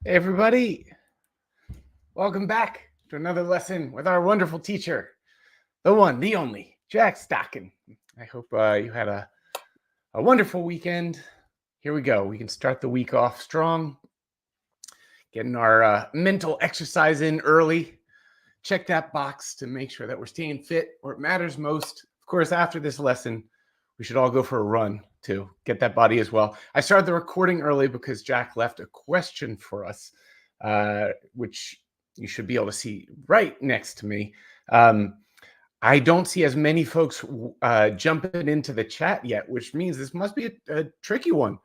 Hey everybody, welcome back to another lesson with our wonderful teacher, the one, the only, Jack Stocking. I hope you had a wonderful weekend. Here we go. We can start the week off strong, getting our mental exercise in early. Check that box to make sure that we're staying fit where it matters most. Of course, after this lesson, we should all go for a run to get that body as well. I started the recording early because Jack left a question for us, which you should be able to see right next to me. I don't see as many folks jumping into the chat yet, which means this must be a tricky one.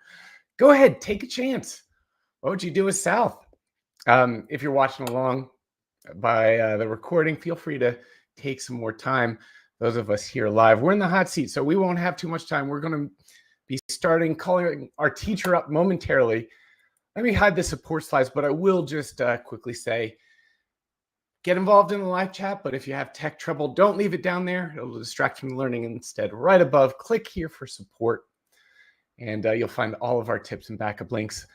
Go ahead, take a chance. What would you do with South? If you're watching along by the recording, feel free to take some more time. Those of us here live, we're in the hot seat, so we won't have too much time. We're going to be calling our teacher up momentarily. Let me hide the support slides, but I will just quickly say, get involved in the live chat, but if you have tech trouble, don't leave it down there. It'll distract from the learning. Instead, right above, click here for support, and you'll find all of our tips and backup links.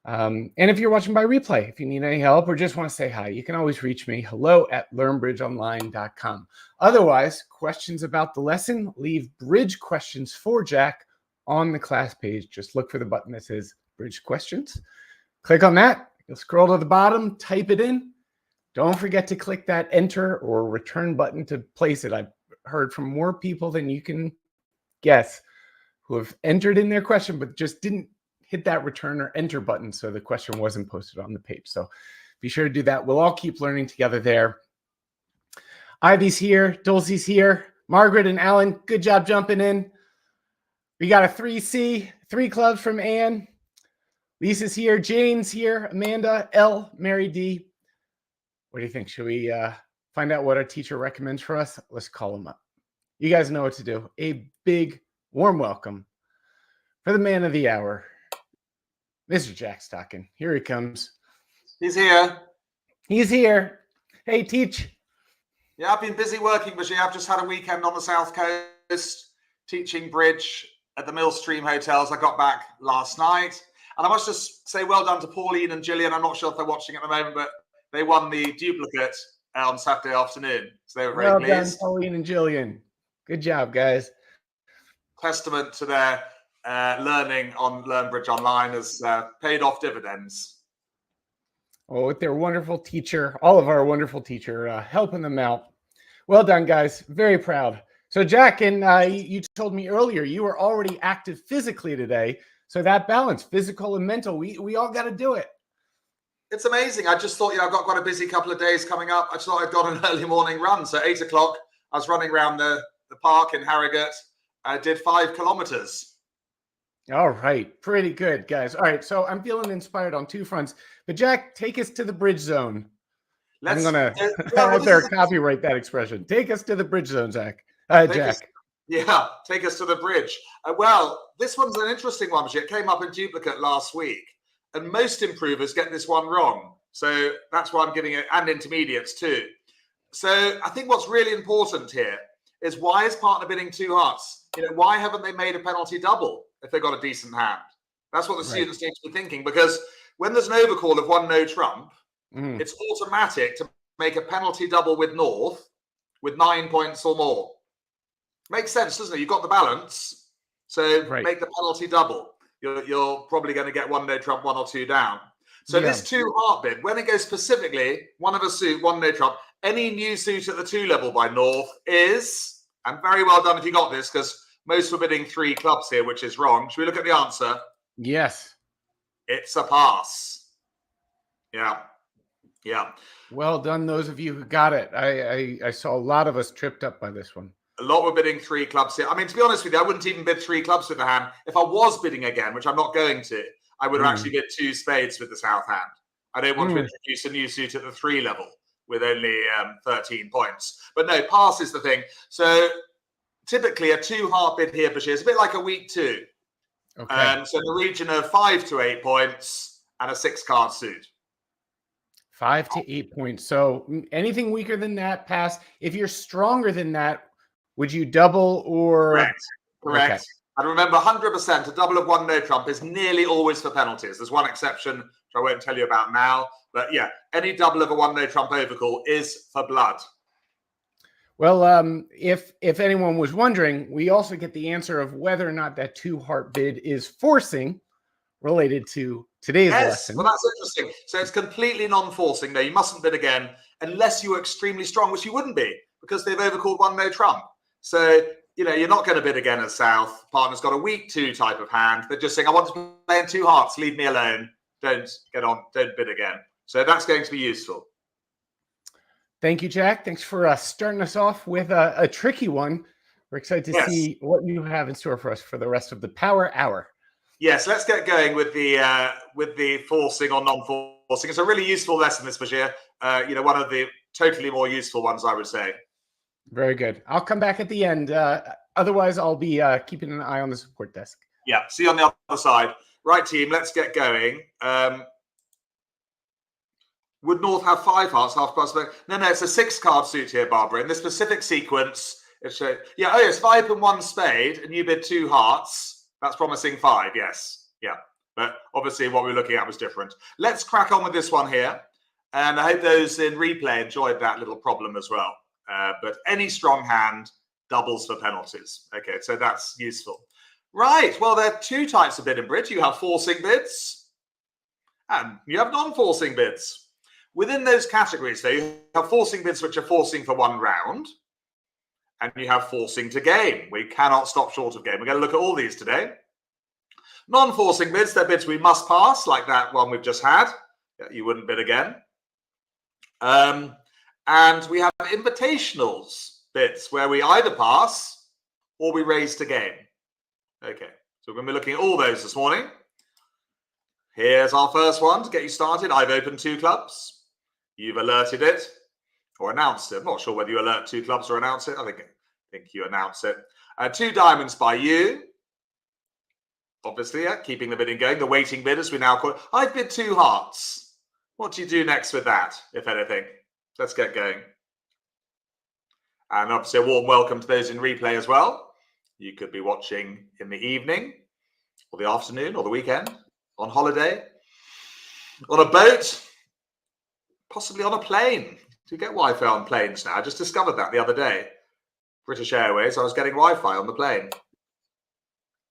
And if you're watching by replay, if you need any help or just want to say hi, you can always reach me, hello@learnbridgeonline.com. Otherwise, questions about the lesson, leave bridge questions for Jack on the class page. Just look for the button that says bridge questions. Click on that. You'll scroll to the bottom, type it in. Don't forget to click that enter or return button to place it. I've heard from more people than you can guess who have entered in their question, but just didn't hit that return or enter button, so the question wasn't posted on the page. So be sure to do that. We'll all keep learning together there. Ivy's here, Dulcie's here, Margaret and Alan, good job jumping in. We got a 3C, 3 clubs from Anne. Lisa's here, Jane's here, Amanda, L, Mary D. What do you think? Should we find out what our teacher recommends for us? Let's call them up. You guys know what to do. A big, warm welcome for the man of the hour, Mr. Jack Stocking. Here he comes. He's here. He's here. Hey, teach. Yeah, I've been busy working, Bashir. I've just had a weekend on the South Coast teaching bridge at the Millstream Hotels. I got back last night. And I must just say well done to Pauline and Gillian. I'm not sure if they're watching at the moment, but they won the duplicate on Saturday afternoon. So they were very pleased. Well done, Pauline and Gillian. Good job, guys. Testament to their learning on LearnBridge Online has paid off dividends. Well, with their wonderful teacher, all of our wonderful teacher helping them out. Well done, guys. Very proud. So, Jack, and you told me earlier you were already active physically today. So that balance, physical and mental, we all got to do it. It's amazing. I just thought, I've got quite a busy couple of days coming up. I just thought I'd got an early morning run. So 8 o'clock, I was running around the park in Harrogate. I did 5 kilometers. All right. Pretty good, guys. All right. So I'm feeling inspired on 2 fronts. But Jack, take us to the bridge zone. I'm going to copyright that expression. Take us to the bridge zone, Jack. Jack. Take us to the bridge. Well, this one's an interesting one. It came up in duplicate last week. And most improvers get this one wrong. So that's why I'm giving it, and intermediates too. So I think what's really important here is, why is partner bidding 2 hearts? Why haven't they made a penalty double if they've got a decent hand? That's what the students need to be thinking, because when there's an overcall of 1 no trump, it's automatic to make a penalty double with North with 9 points or more. Makes sense, doesn't it? You've got the balance, so make the penalty double. You're probably going to get 1 no trump, 1 or 2 down. So this 2 heart bid, when it goes specifically 1 of a suit, 1 no trump, any new suit at the 2 level by North is, and very well done if you got this, because most were bidding 3 clubs here, which is wrong. Should we look at the answer? Yes. It's a pass. Yeah. Well done, those of you who got it. I saw a lot of us tripped up by this one. A lot were bidding 3 clubs here. I mean, to be honest with you, I wouldn't even bid 3 clubs with the hand. If I was bidding again, which I'm not going to, I would have actually bid 2 spades with the south hand. I don't want to introduce a new suit at the 3 level with only 13 points. But no, pass is the thing. So typically a 2 heart bid here, Bashir, it's a bit like a week 2. Okay. So in the region of 5 to 8 points and a 6 card suit. 5 to 8 points. So anything weaker than that, pass. If you're stronger than that, would you double or? Correct. Okay. And remember, 100%, a double of 1 no trump is nearly always for penalties. There's one exception, which I won't tell you about now. But yeah, any double of a 1 no trump overcall is for blood. Well, if anyone was wondering, we also get the answer of whether or not that 2 heart bid is forcing, related to today's lesson. Well, that's interesting. So it's completely non-forcing. No, you mustn't bid again unless you were extremely strong, which you wouldn't be because they've overcalled 1 no trump. So, you know, you're not going to bid again at South. Partner's got a weak 2 type of hand. They're just saying, I want to play in 2 hearts. Leave me alone. Don't get on. Don't bid again. So that's going to be useful. Thank you, Jack. Thanks for starting us off with a tricky one. We're excited to see what you have in store for us for the rest of the Power Hour. Yes, let's get going with the forcing or non-forcing. It's a really useful lesson, this Bashir. You know, one of the totally more useful ones, I would say. Very good. I'll come back at the end. Otherwise, I'll be keeping an eye on the support desk. Yeah, see you on the other side. Right, team, let's get going. Would North have 5 hearts, half past? No, it's a 6-card suit here, Barbara. In this specific sequence, it's it's 5 and 1 spade, and you bid 2 hearts. That's promising 5, yes. Yeah, but obviously what we're looking at was different. Let's crack on with this one here. And I hope those in replay enjoyed that little problem as well. But any strong hand doubles for penalties. Okay, so that's useful. Right, well, there are 2 types of bid in bridge. You have forcing bids and you have non-forcing bids. Within those categories, though, you have forcing bids which are forcing for 1 round, and you have forcing to game. We cannot stop short of game. We're going to look at all these today. Non-forcing bids, they're bids we must pass, like that one we've just had. You wouldn't bid again. And we have invitationals bids, where we either pass or we raise to game. Okay, so we're going to be looking at all those this morning. Here's our first one to get you started. I've opened 2 clubs. You've alerted it or announced it. I'm not sure whether you alert 2 clubs or announce it. I think you announce it. 2 diamonds by you. Obviously, keeping the bidding going. The waiting bid, as we now call it. I've bid 2 hearts. What do you do next with that, if anything? Let's get going. And obviously, a warm welcome to those in replay as well. You could be watching in the evening or the afternoon or the weekend, on holiday, on a boat, possibly on a plane. Do you get Wi-Fi on planes now? I just discovered that the other day. British Airways, I was getting Wi-Fi on the plane. It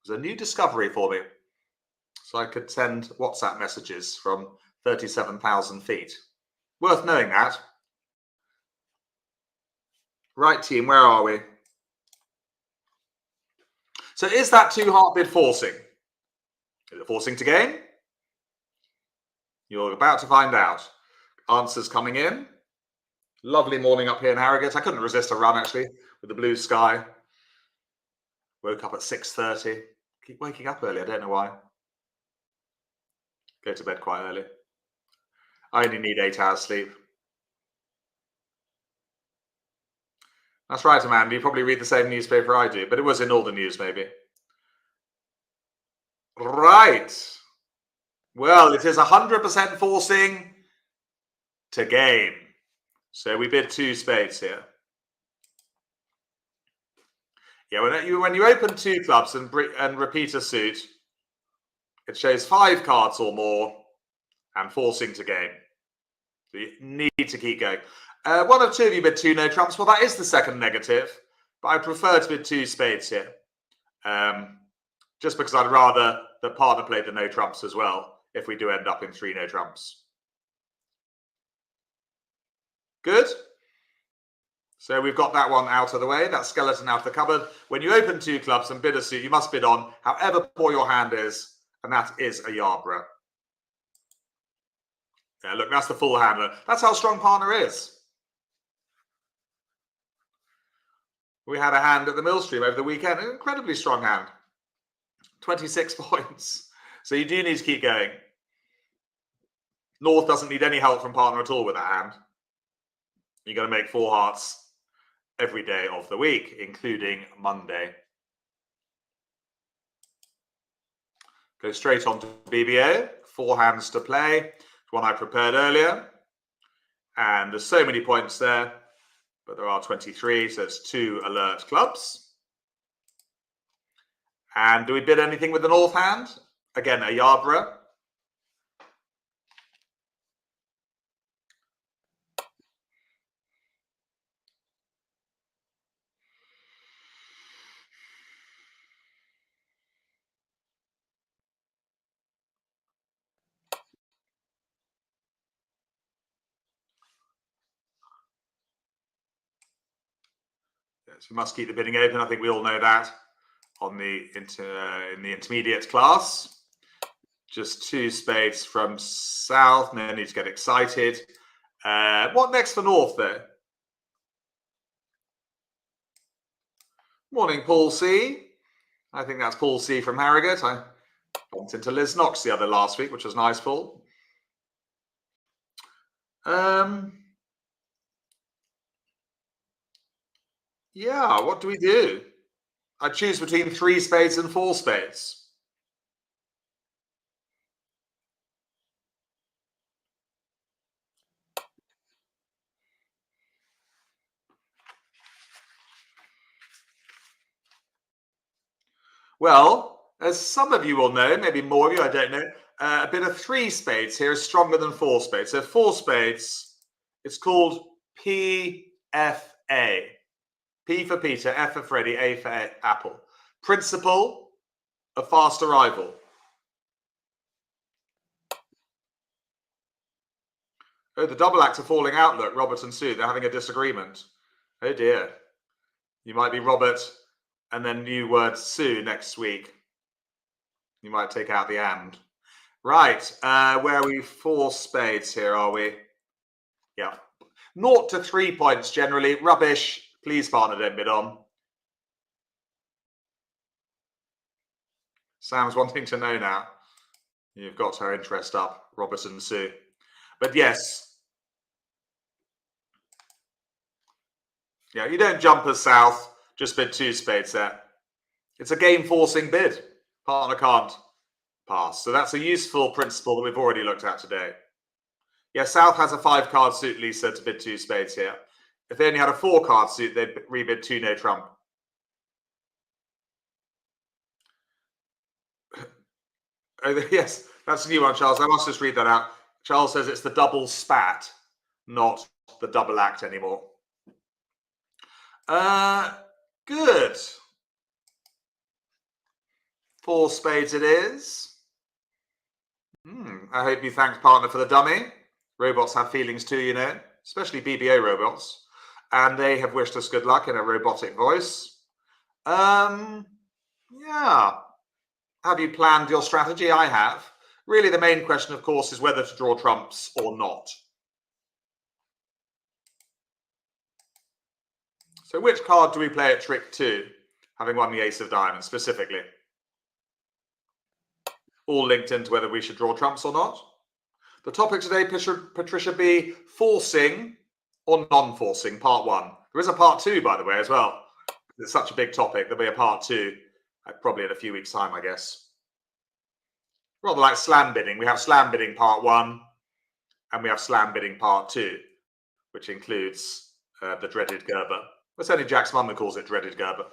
was a new discovery for me. So I could send WhatsApp messages from 37,000 feet. Worth knowing that. Right, team, where are we? So is that 2 heart bid forcing? Is it forcing to game? You're about to find out. Answers coming in. Lovely morning up here in Harrogate. I couldn't resist a run, actually, with the blue sky. Woke up at 6:30. Keep waking up early. I don't know why. Go to bed quite early. I only need 8 hours sleep. That's right, Amanda. You probably read the same newspaper I do, but it was in all the news, maybe. Right. Well, it is 100% forcing to game. So we bid 2 spades here. Yeah, when you open 2 clubs and repeat a suit, it shows 5 cards or more and forcing to game. So you need to keep going. 1 of 2 of you bid 2 no trumps. Well, that is the second negative, but I prefer to bid 2 spades here. Just because I'd rather the partner play the no trumps as well if we do end up in 3 no trumps. Good. So we've got that one out of the way, that skeleton out of the cupboard. When you open 2 clubs and bid a suit, you must bid on however poor your hand is, and that is a Yarborough. Yeah, look, that's the full hand. That's how strong partner is. We had a hand at the Millstream over the weekend, an incredibly strong hand. 26 points. So you do need to keep going. North doesn't need any help from partner at all with that hand. You're going to make 4 hearts every day of the week, including Monday. Go straight on to BBO. 4 hands to play. One I prepared earlier. And there's so many points there, but there are 23, so it's 2 alert clubs. And do we bid anything with the North hand? Again, a Yarborough. So we must keep the bidding open. I think we all know that on the in the intermediate class. Just 2 spades from south. No need to get excited. What next for north, though? Morning, Paul C. I think that's Paul C from Harrogate. I bumped into Liz Knox the other last week, which was nice, Paul. Yeah, what do we do? I choose between 3 spades and 4 spades. Well, as some of you will know, maybe more of you, I don't know, a bit of 3 spades here is stronger than 4 spades. So 4 spades, it's called PFA. P for Peter, F for Freddy, A for Apple. Principle of fast arrival. Oh, the double act are falling out. Look, Robert and Sue, they're having a disagreement. Oh dear. You might be Robert and then new word Sue next week. You might take out the and. Right, where are we? 4 spades here, are we? Yeah. 0 to 3 points generally. Rubbish. Please, partner, don't bid on. Sam's wanting to know now. You've got her interest up, Robert and Sue. But yes. Yeah, you don't jump as south. Just bid 2 spades there. It's a game-forcing bid. Partner can't pass. So that's a useful principle that we've already looked at today. Yeah, south has a 5-card suit, Lisa, to bid 2 spades here. If they only had a 4-card suit, they'd rebid 2 no trump. Oh, yes, that's a new one, Charles. I must just read that out. Charles says it's the double spat, not the double act anymore. Good. 4 spades it is. I hope you thanked partner for the dummy. Robots have feelings too, you know, especially BBO robots. And they have wished us good luck in a robotic voice. Yeah. Have you planned your strategy? I have. Really, the main question, of course, is whether to draw trumps or not. So which card do we play at trick 2, having won the ace of diamonds specifically? All linked into whether we should draw trumps or not. The topic today, Patricia B, forcing or non-forcing, part 1. There is a part 2, by the way, as well. It's such a big topic. There'll be a part 2, probably in a few weeks' time, I guess. Rather like slam bidding. We have slam bidding part 1, and we have slam bidding part 2, which includes the dreaded Gerber. It's only Jack's mum who calls it dreaded Gerber.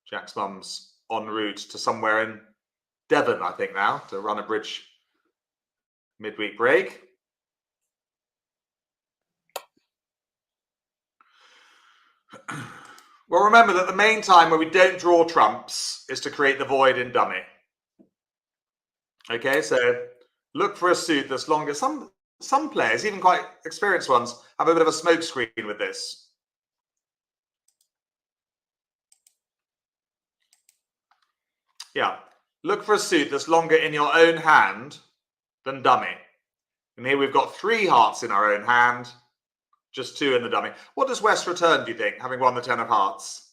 Jack's mum's en route to somewhere in Devon, I think now, to run a bridge midweek break. Well, remember that the main time when we don't draw trumps is to create the void in dummy. Okay, so look for a suit that's longer. Some players, even quite experienced ones, have a bit of a smoke screen with this. Yeah, look for a suit that's longer in your own hand than dummy. And here we've got 3 hearts in our own hand, just 2 in the dummy. What does West return, do you think, having won the 10 of hearts?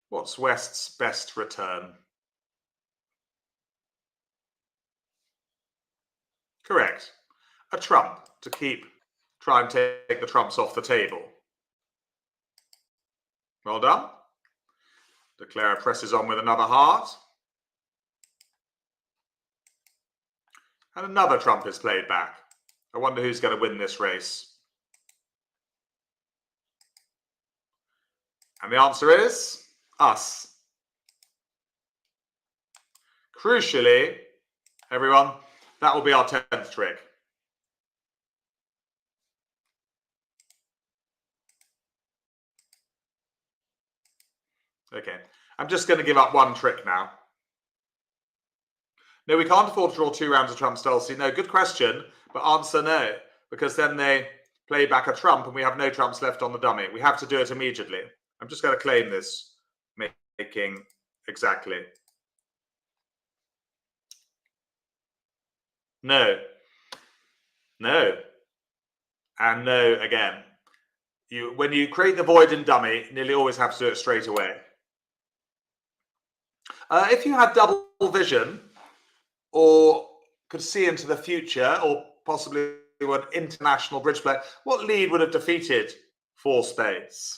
What's West's best return? Correct. A trump to try and take the trumps off the table. Well done. Declare presses on with another heart. And another trump is played back. I wonder who's going to win this race. And the answer is us. Crucially, everyone, that will be our 10th trick. Okay, I'm just going to give up 1 trick now. No, we can't afford to draw 2 rounds of trumps, Dulcie. No, good question. But answer no, because then they play back a trump and we have no trumps left on the dummy. We have to do it immediately. I'm just going to claim this, making exactly. No. No. And no again. When you create the void in dummy, you nearly always have to do it straight away. If you had double vision or could see into the future, or possibly were an international bridge player, what lead would have defeated 4 spades?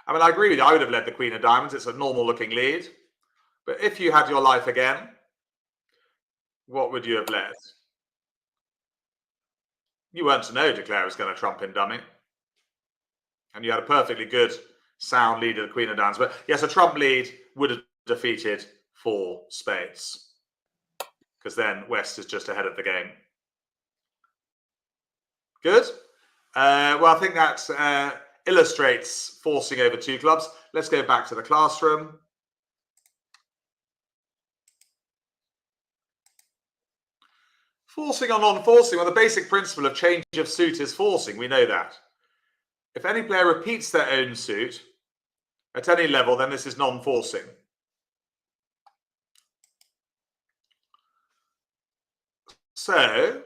I mean, I agree with you. I would have led the Queen of Diamonds. It's a normal looking lead. But if you had your life again, what would you have led? You weren't to know Declare was going to trump in dummy. And you had a perfectly good, sound lead of the Queen of Diamonds. But yes, a trump lead would have defeated 4 spades. Because then West is just ahead of the game. Good. Well, I think that illustrates forcing over 2 clubs. Let's go back to the classroom. Forcing or non-forcing, well, the basic principle of change of suit is forcing. We know that. If any player repeats their own suit at any level, then this is non-forcing. So,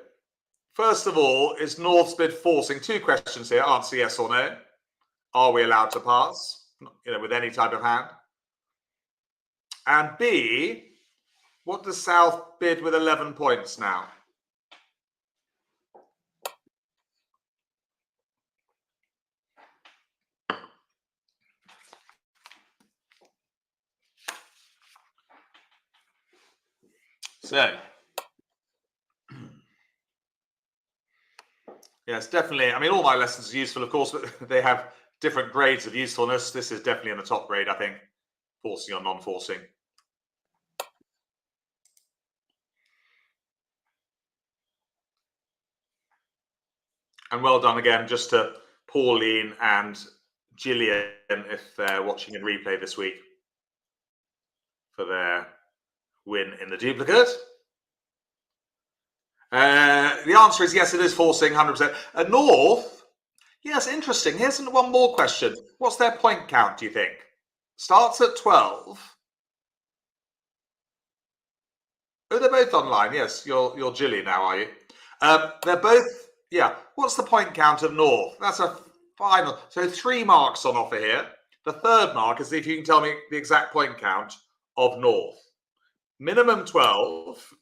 first of all, is North's bid forcing? 2 questions here. Answer yes or no. Are we allowed to pass? With any type of hand. And B, what does South bid with 11 points now? So, yes, definitely. I mean, all my lessons are useful, of course, but they have different grades of usefulness. This is definitely in the top grade, I think, forcing or non-forcing. And well done again, just to Pauline and Gillian, if they're watching in replay this week, for their win in the duplicate. The answer is yes, it is forcing 100%. North, yes, interesting. Here's one more question. What's their point count, do you think? Starts at 12. Oh, they're both online. Yes, you're Gilly now, are you? They're both, yeah. What's the point count of North? That's a final. So 3 marks on offer here. The 3rd mark is if you can tell me the exact point count of North. Minimum 12.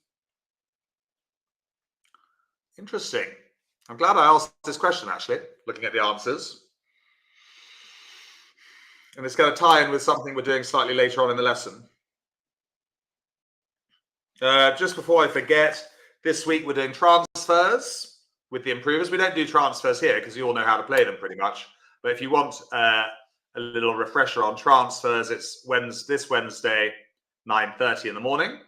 Interesting. I'm glad I asked this question, actually, looking at the answers. And it's going to tie in with something we're doing slightly later on in the lesson. Just before I forget, this week we're doing transfers with the improvers. We don't do transfers here because you all know how to play them pretty much. But if you want a little refresher on transfers, it's this Wednesday, 9:30 in the morning.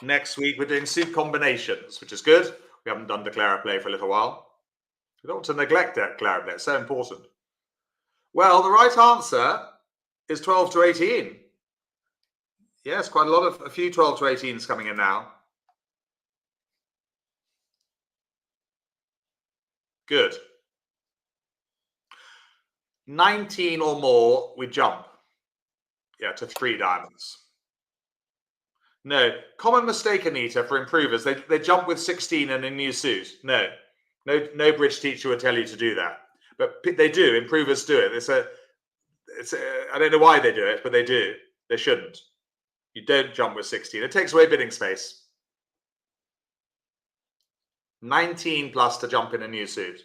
Next week, we're doing suit combinations, which is good. We haven't done declare play for a little while. We don't want to neglect declare play. It's so important. Well, the right answer is 12 to 18. Yes, quite a few 12 to 18s coming in now. Good. 19 or more, we jump. Yeah, to 3 diamonds. No, common mistake, Anita, for improvers. They jump with 16 and a new suit. No bridge teacher would tell you to do that. But they do. Improvers do it. I don't know why they do it, but they do. They shouldn't. You don't jump with 16. It takes away bidding space. 19 plus to jump in a new suit.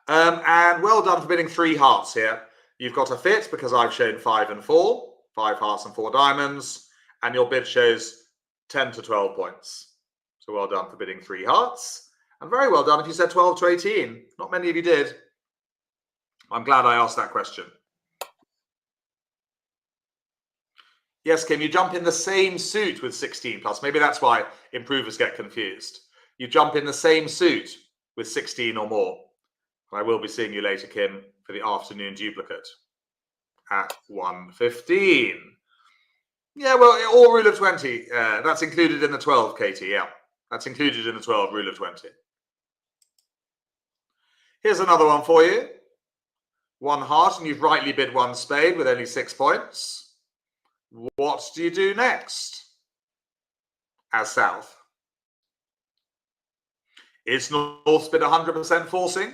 And well done for bidding 3 hearts here. You've got a fit because I've shown 5 and 4. 5 hearts and 4 diamonds. And your bid shows 10 to 12 points. So well done for bidding 3 hearts. And very well done if you said 12 to 18. Not many of you did. I'm glad I asked that question. Yes, Kim, you jump in the same suit with 16 plus. Maybe that's why improvers get confused. You jump in the same suit with 16 or more. And I will be seeing you later, Kim, for the afternoon duplicate at 1:15. Yeah, well, all rule of 20. That's included in the 12, Katie. Yeah, that's included in the 12 rule of 20. Here's another one for you. One heart, and you've rightly bid one spade with only 6 points. What do you do next? As south. Is North's bid 100% forcing?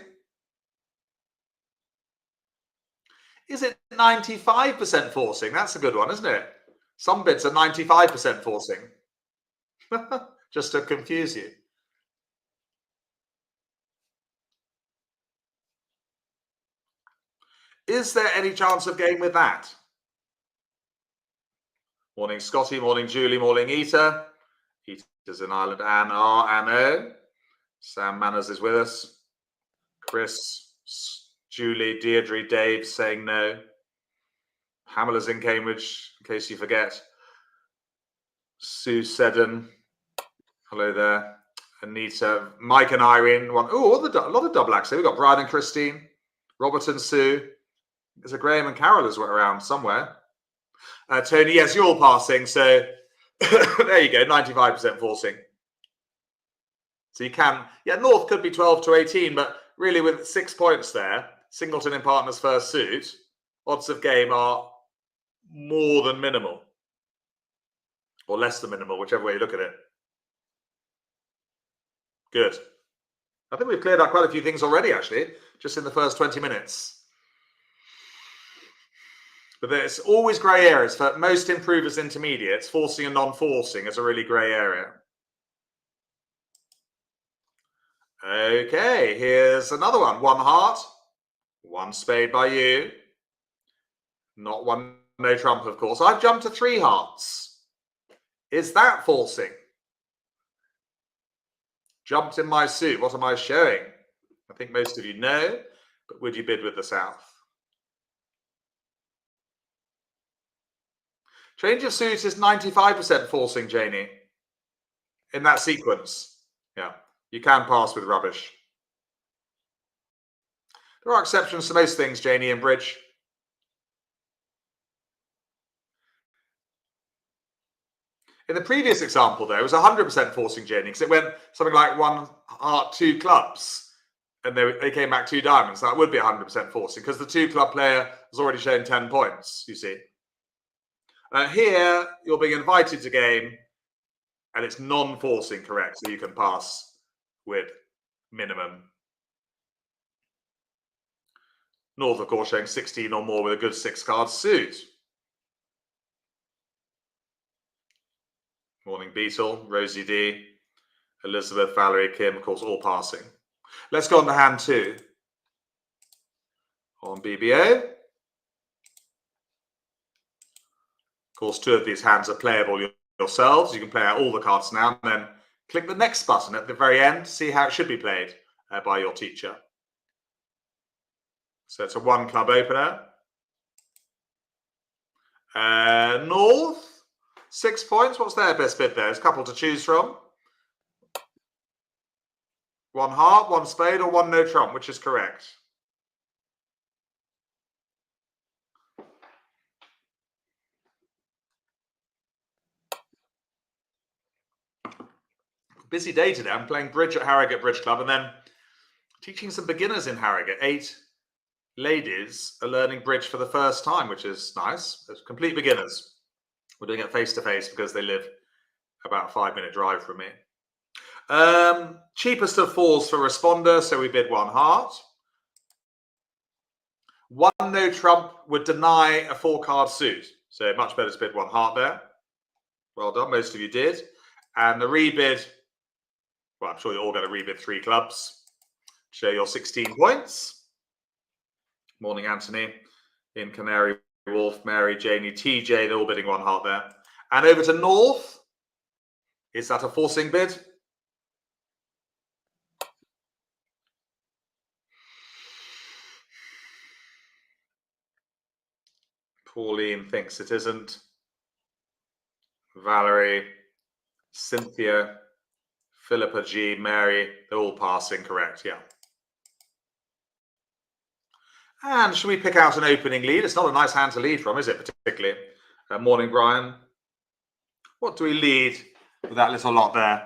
Is it 95% forcing? That's a good one, isn't it? Some bids are 95% forcing. Just to confuse you. Is there any chance of game with that? Morning, Scotty. Morning, Julie. Morning, Eta. Eta's in Ireland. Anne R. Anne O. Sam Manners is with us. Chris, Julie, Deirdre, Dave saying no. Pamela's in Cambridge, in case you forget. Sue Seddon. Hello there. Anita, Mike and Irene. One. Oh, a lot of double acts. We've got Brian and Christine, Robert and Sue. There's a Graham and Carol as well around somewhere. Tony, yes, you're all passing. So there you go, 95% forcing. So you can, yeah, North could be 12 to 18, but really with 6 points there, Singleton in partner's first suit, odds of game are more than minimal. Or less than minimal, whichever way you look at it. Good. I think we've cleared out quite a few things already, actually, just in the first 20 minutes. But there's always grey areas. For most improvers intermediates, forcing and non-forcing is a really grey area. Okay, here's another one. One heart, one spade by you. Not one, no trump, of course. I've jumped to 3 hearts. Is that forcing? Jumped in my suit. What am I showing? I think most of you know, but would you bid with the south? Change of suit is 95% forcing, Janie. In that sequence. Yeah, you can pass with rubbish. There are exceptions to most things, Janie, in bridge. In the previous example, though, it was 100% forcing, Janie, because it went something like 1 heart, 2 clubs, and they came back 2 diamonds. That would be 100% forcing, because the 2 club player has already shown 10 points, you see. Here, you're being invited to game, and it's non-forcing, correct, so you can pass with minimum. North, of course, showing 16 or more with a good 6-card suit. Morning, Beetle, Rosie D, Elizabeth, Valerie, Kim, of course, all passing. Let's go on to hand 2. On BBO. Of course, 2 of these hands are playable yourselves. You can play out all the cards now and then click the next button at the very end to see how it should be played by your teacher. So it's a 1 club opener. North, 6 points. What's their best bid there? There's a couple to choose from. 1 heart, 1 spade, or 1 no trump, which is correct? Busy day today. I'm playing bridge at Harrogate Bridge Club and then teaching some beginners in Harrogate. 8 ladies are learning bridge for the first time, which is nice. It's complete beginners. We're doing it face-to-face because they live about a 5-minute drive from me. Cheapest of 4s for responder, so we bid 1 heart. 1 no trump would deny a 4-card suit, so much better to bid 1 heart there. Well done, most of you did. And the rebid, well, I'm sure you're all going to rebid 3 clubs. Show your 16 points. Morning, Anthony. In Canary Wolf, Mary, Janie, TJ, they're all bidding 1 heart there. And over to North. Is that a forcing bid? Pauline thinks it isn't. Valerie, Cynthia, Philippa G, Mary, they're all passing, correct, yeah. And should we pick out an opening lead? It's not a nice hand to lead from, is it, particularly? Morning, Brian. What do we lead with that little lot there?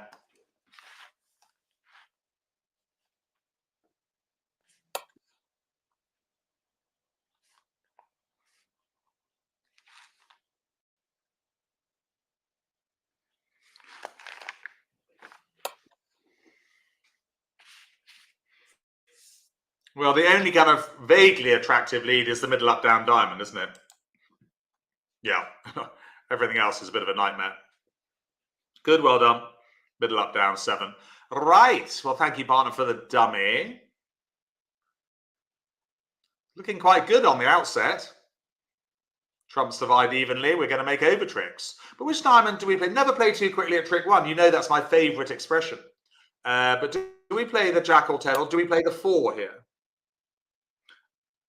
Well, the only kind of vaguely attractive lead is the middle up down diamond, isn't it? Yeah. Everything else is a bit of a nightmare. Good, well done. Middle up down 7. Right. Well, thank you, partner, for the dummy. Looking quite good on the outset. Trumps divide evenly. We're going to make over tricks. But which diamond do we play? Never play too quickly at trick 1. You know that's my favourite expression. But do we play the jack or 10, or do we play the 4 here?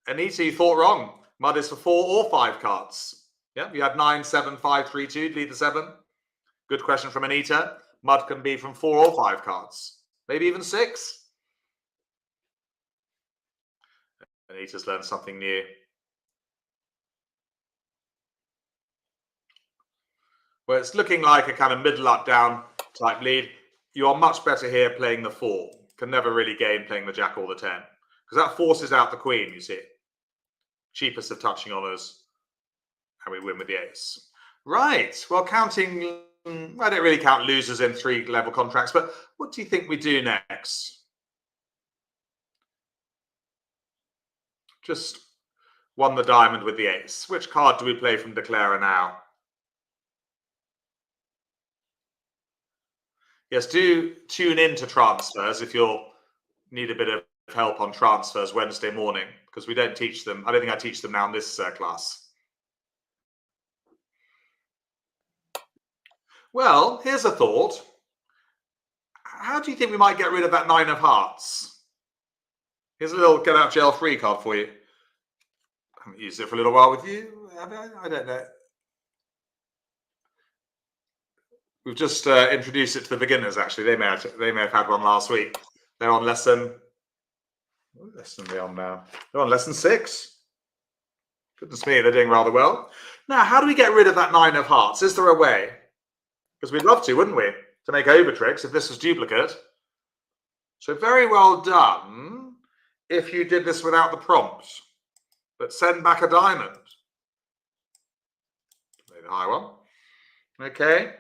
Anita, you thought wrong. Mud is for 4 or 5 cards. Yeah, you had 9, 7, 5, 3, 2. Lead the 7. Good question from Anita. Mud can be from 4 or 5 cards. Maybe even 6. Anita's learned something new. Well, it's looking like a kind of middle up down type lead. You are much better here playing the 4. Can never really gain playing the jack or the 10. Because that forces out the queen, you see. Cheapest of touching honours. And we win with the ace. Right. Well, counting... I don't really count losers in 3-level contracts, but what do you think we do next? Just won the diamond with the ace. Which card do we play from Declarer now? Yes, do tune in to transfers if you'll need a bit of help on transfers Wednesday morning, because we don't teach them. I don't think I teach them now in this class. Well, here's a thought. How do you think we might get rid of that 9 of hearts? Here's a little get out jail free card for you. I haven't used it for a little while with you. I don't know. We've just introduced it to the beginners, actually. They may have had one last week. They're on lesson... What lesson are they on now? They're on lesson 6. Goodness me, they're doing rather well. Now, how do we get rid of that 9 of hearts? Is there a way? Because we'd love to, wouldn't we? To make over tricks if this was duplicate. So very well done if you did this without the prompt. But send back a diamond. Play the high one. Okay.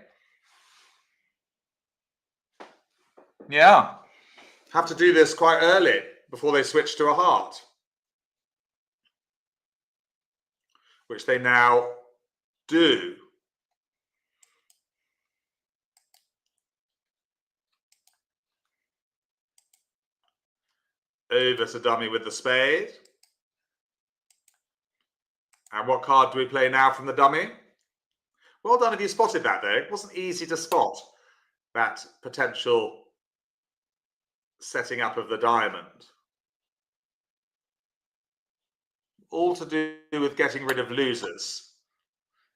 Yeah. Have to do this quite early before they switch to a heart. Which they now do. Over to dummy with the spade. And what card do we play now from the dummy? Well done if you spotted that, though. It wasn't easy to spot that potential setting up of the diamond. All to do with getting rid of losers.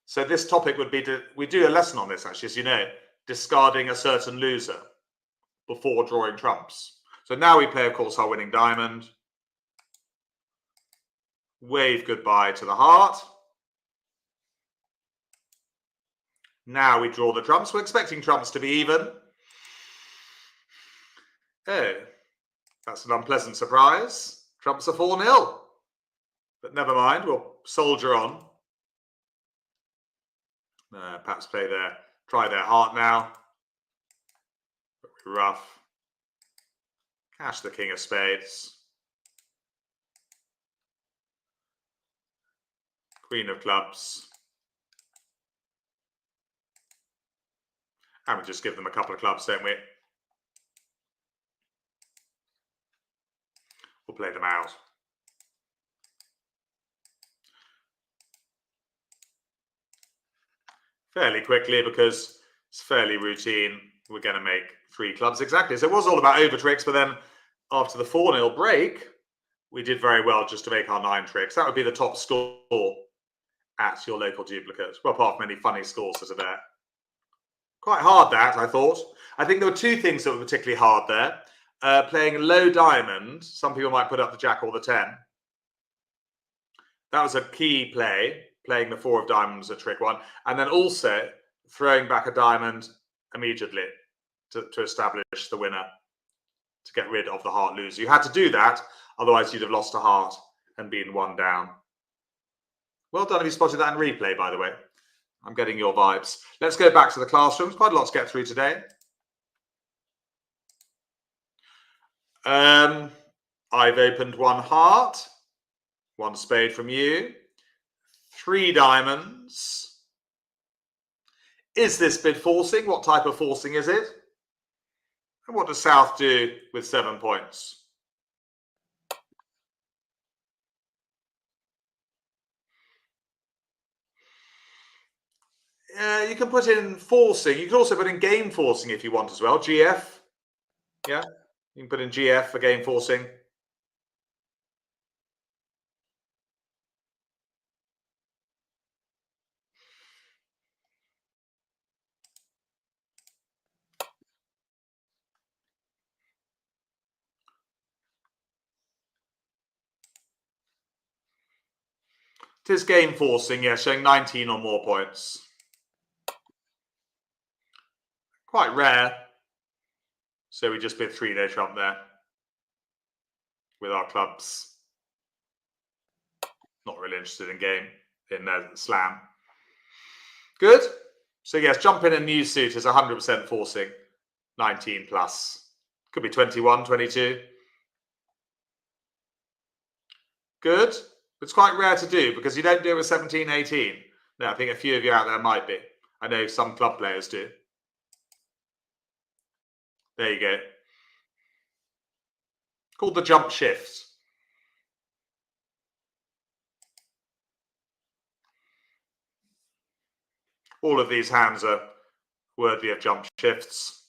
So this topic would be we do a lesson on this, actually, as you know, discarding a certain loser before drawing trumps. So now we play, of course, our winning diamond. Wave goodbye to the heart. Now we draw the trumps. We're expecting trumps to be even. Oh, that's an unpleasant surprise. Trumps are 4-0. But never mind, we'll soldier on. Perhaps try their heart now. Rough. Cash the king of spades. Queen of clubs. And we just give them a couple of clubs, don't we? We'll play them out. Fairly quickly, because it's fairly routine. We're going to make 3 clubs exactly. So it was all about over tricks, but then after the 4-0 break, we did very well just to make our 9 tricks. That would be the top score at your local duplicate. Well, apart from any funny scores that are there. Quite hard, that, I thought. I think there were 2 things that were particularly hard there. Playing low diamond. Some people might put up the jack or the 10. That was a key play. Playing the 4 of diamonds at trick 1. And then also throwing back a diamond immediately to establish the winner, to get rid of the heart loser. You had to do that, otherwise you'd have lost a heart and been one down. Well done if you spotted that in replay, by the way. I'm getting your vibes. Let's go back to the classrooms. Quite a lot to get through today. I've opened one heart, one spade from you, 3 diamonds. Is this bid forcing? What type of forcing is it? And what does South do with 7 points? You can put in forcing. You can also put in game forcing if you want as well. GF. Yeah, you can put in GF for game forcing. It is game forcing, yeah, showing 19 or more points. Quite rare. So we just bid 3-no trump there with our clubs. Not really interested in game, in slam. Good. So yes, jump in a new suit is 100% forcing. 19 plus. Could be 21, 22. Good. It's quite rare to do because you don't do it with 17, 18. No, I think a few of you out there might be. I know some club players do. There you go. Called the jump shift. All of these hands are worthy of jump shifts.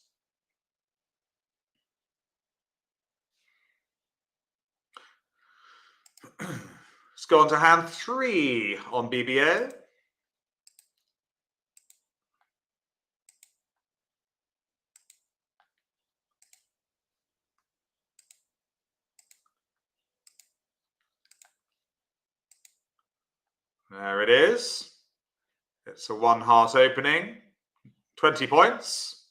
Let's go on to hand 3 on BBO. There it is. It's a 1 heart opening. 20 points.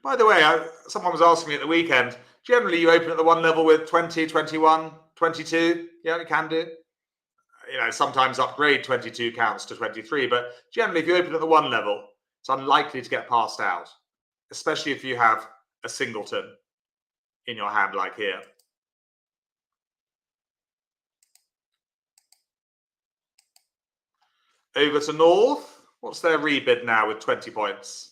By the way, someone was asking me at the weekend, generally you open at the 1 level with 20, 21, 22. Yeah, you can do. You know, sometimes upgrade 22 counts to 23, but generally if you open at the 1 level, it's unlikely to get passed out, especially if you have a singleton in your hand like here. Over to North. What's their rebid now with 20 points?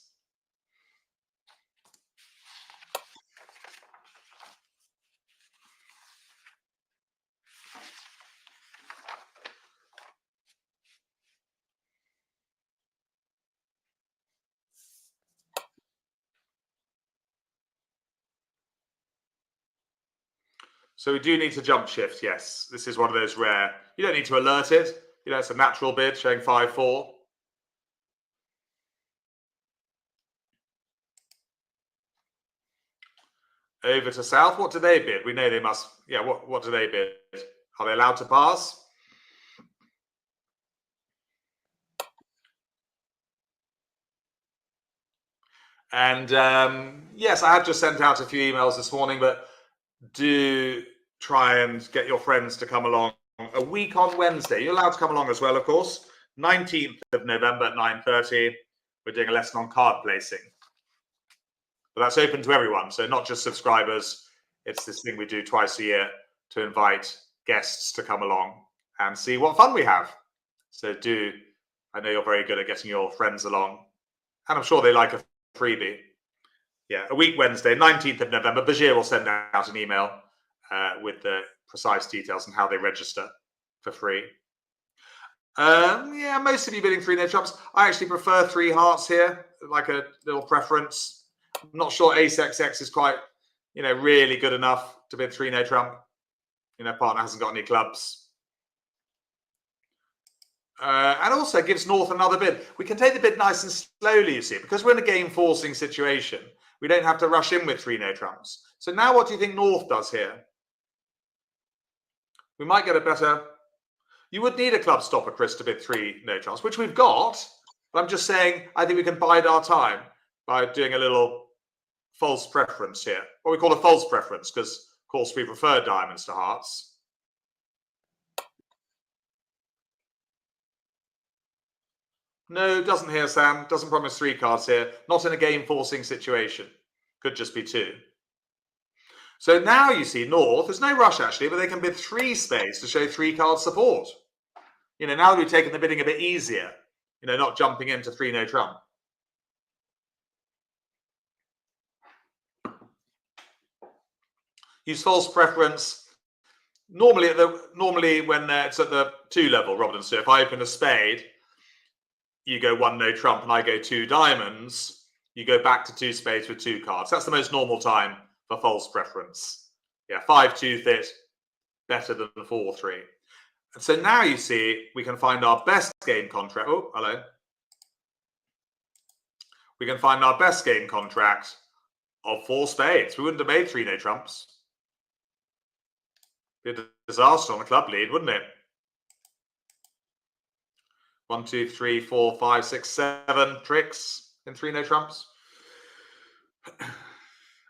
So we do need to jump shift, yes. This is one of those rare. You don't need to alert it. You know, it's a natural bid showing 5-4. Over to South. What do they bid? We know they must. Yeah, what do they bid? Are they allowed to pass? And yes, I have just sent out a few emails this morning, but do try and get your friends to come along a week on Wednesday. You're allowed to come along as well, of course. 19th of November at 9:30. We're doing a lesson on card placing. But that's open to everyone, so not just subscribers. It's this thing we do twice a year to invite guests to come along and see what fun we have. So I know you're very good at getting your friends along, and I'm sure they like a freebie. Yeah, a week Wednesday, 19th of November. Bashir will send out an email with the precise details on how they register for free. Yeah, most of you bidding 3-no trumps. I actually prefer 3 hearts here, like a little preference. I'm not sure Ace XX is quite, really good enough to bid 3-no trump. Partner hasn't got any clubs. And also gives North another bid. We can take the bid nice and slowly, you see, because we're in a game forcing situation. We don't have to rush in with 3-no trumps. So now what do you think North does here? We might get a better... You would need a club stopper, Chris, to bid 3-no trumps, which we've got. But I'm just saying, I think we can bide our time by doing a little false preference here. What we call a false preference, because, of course, we prefer diamonds to hearts. No, doesn't here, Sam. Doesn't promise 3 cards here. Not in a game-forcing situation. Could just be 2. So now you see North, there's no rush actually, but they can bid 3 spades to show 3 card support. You know, now that we've taken the bidding a bit easier, you know, not jumping into 3 no trump. Use false preference. Normally when it's at the 2 level, Robin. So if I open a spade, you go 1 no trump and I go 2 diamonds, you go back to 2 spades with 2 cards. That's the most normal time for false preference. Yeah, 5-2 fit, better than 4-3. And so now you see we can find our best game contract. Oh, hello. We can find our best game contract of 4 spades. We wouldn't have made 3 no trumps. It'd be a disaster on the club lead, wouldn't it? 1, 2, 3, 4, 5, 6, 7 tricks in 3 no trumps.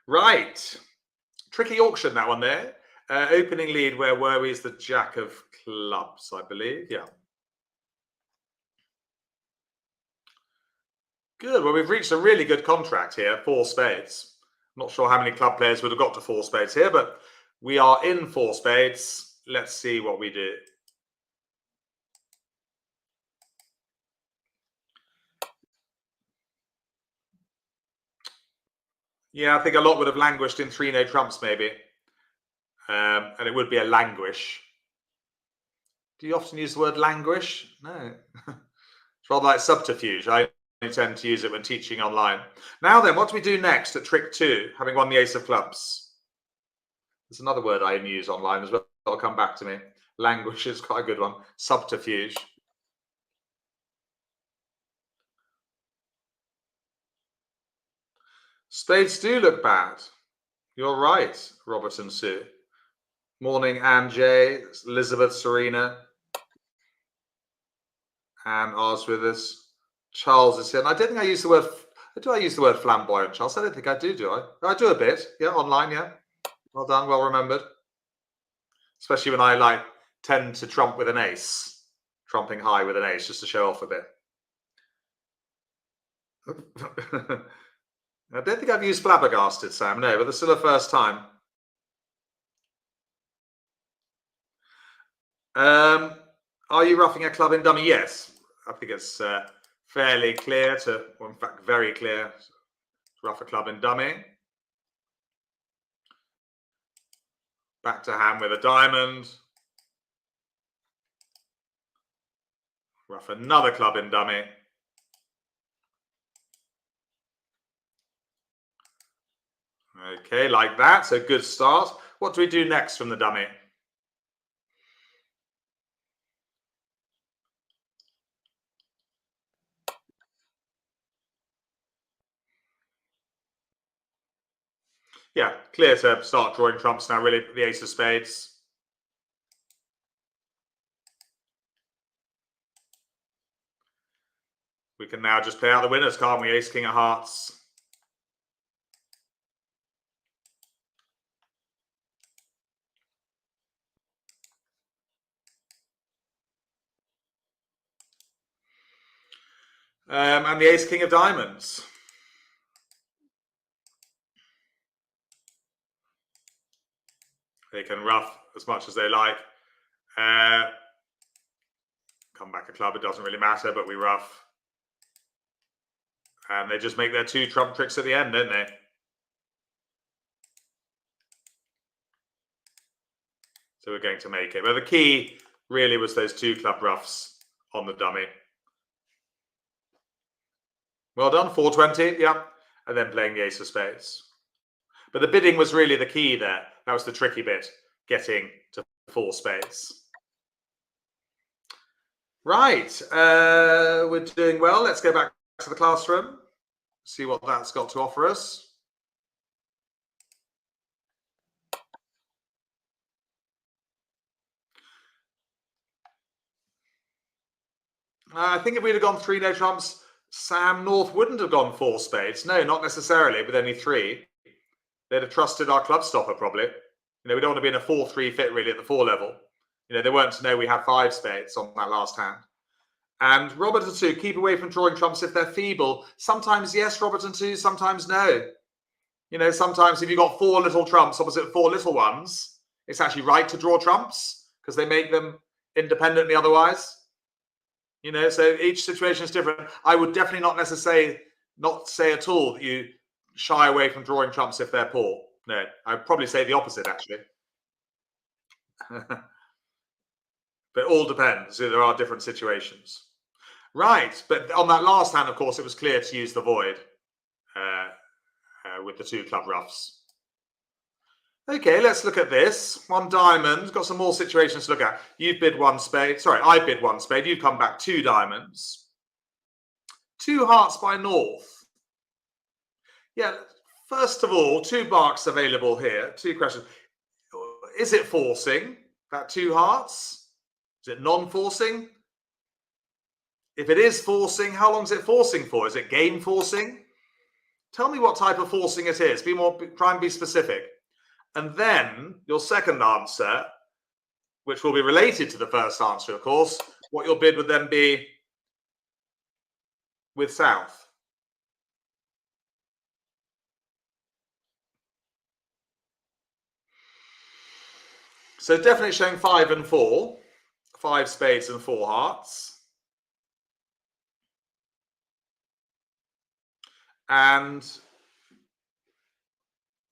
Right. Tricky auction, that one there. Opening lead, where were we? Is the Jack of Clubs, I believe. Yeah. Good. Well, we've reached a really good contract here, 4 spades. I'm not sure how many club players would have got to 4 spades here, but we are in 4 spades. Let's see what we do. Yeah, I think a lot would have languished in 3 no trumps, maybe. And it would be a languish. Do you often use the word languish? No. It's rather like subterfuge. I tend to use it when teaching online. Now then, what do we do next at trick 2, having won the ace of clubs? There's another word I use online as well. It'll come back to me. Languish is quite a good one. Subterfuge. Spades do look bad. You're right, Robert and Sue. Morning, Anne J, Elizabeth, Serena. Anne R's with us. Charles is here. And I don't think I use the word. Do I use the word flamboyant, Charles? I don't think I do. Do I? I do a bit. Yeah, online. Yeah. Well done. Well remembered. Especially when I tend to trump with an ace, trumping high with an ace just to show off a bit. I don't think I've used flabbergasted, Sam. No, but this is the first time. Are you roughing a club in dummy? Yes. I think it's fairly clear to, or in fact, very clear to rough a club in dummy. Back to hand with a diamond. Rough another club in dummy. Okay, like that. So good start. What do we do next from the dummy? Yeah, clear to start drawing trumps now, really, the ace of spades. We can now just play out the winners, can't we? Ace, king of hearts. And the ace, king of diamonds. They can rough as much as they like. Come back a club, it doesn't really matter, but we rough. And they just make their 2 trump tricks at the end, don't they? So we're going to make it. But the key really was those 2 club roughs on the dummy. Well done, 420, yeah. And then playing the ace of spades. But the bidding was really the key there. That was the tricky bit, getting to 4 spades. Right, we're doing well. Let's go back to the classroom, see what that's got to offer us. I think if we'd have gone 3 no trumps, Sam, North wouldn't have gone 4 spades. No, not necessarily, with only 3. They'd have trusted our club stopper, probably. We don't want to be in a 4-3 fit, really, at the 4 level. They weren't to know we had 5 spades on that last hand. And Robertson 2, keep away from drawing trumps if they're feeble. Sometimes yes, Robertson 2, sometimes no. Sometimes if you've got 4 little trumps opposite 4 little ones, it's actually right to draw trumps because they make them independently otherwise. So each situation is different. I would definitely not say at all that you shy away from drawing trumps if they're poor. No, I'd probably say the opposite, actually. But it all depends. There are different situations. Right, but on that last hand, of course, it was clear to use the void with the 2 club roughs. Okay, let's look at this. 1 diamond. Got some more situations to look at. You've bid 1 spade. Sorry, I bid 1 spade. You've come back 2 diamonds. 2 hearts by North. Yeah, first of all, 2 barks available here. 2 questions. Is it forcing, that 2 hearts? Is it non-forcing? If it is forcing, how long is it forcing for? Is it game forcing? Tell me what type of forcing it is. Try and be specific. And then your second answer, which will be related to the first answer, of course, what your bid would then be with South. So definitely showing 5 and 4. 5 spades and 4 hearts. And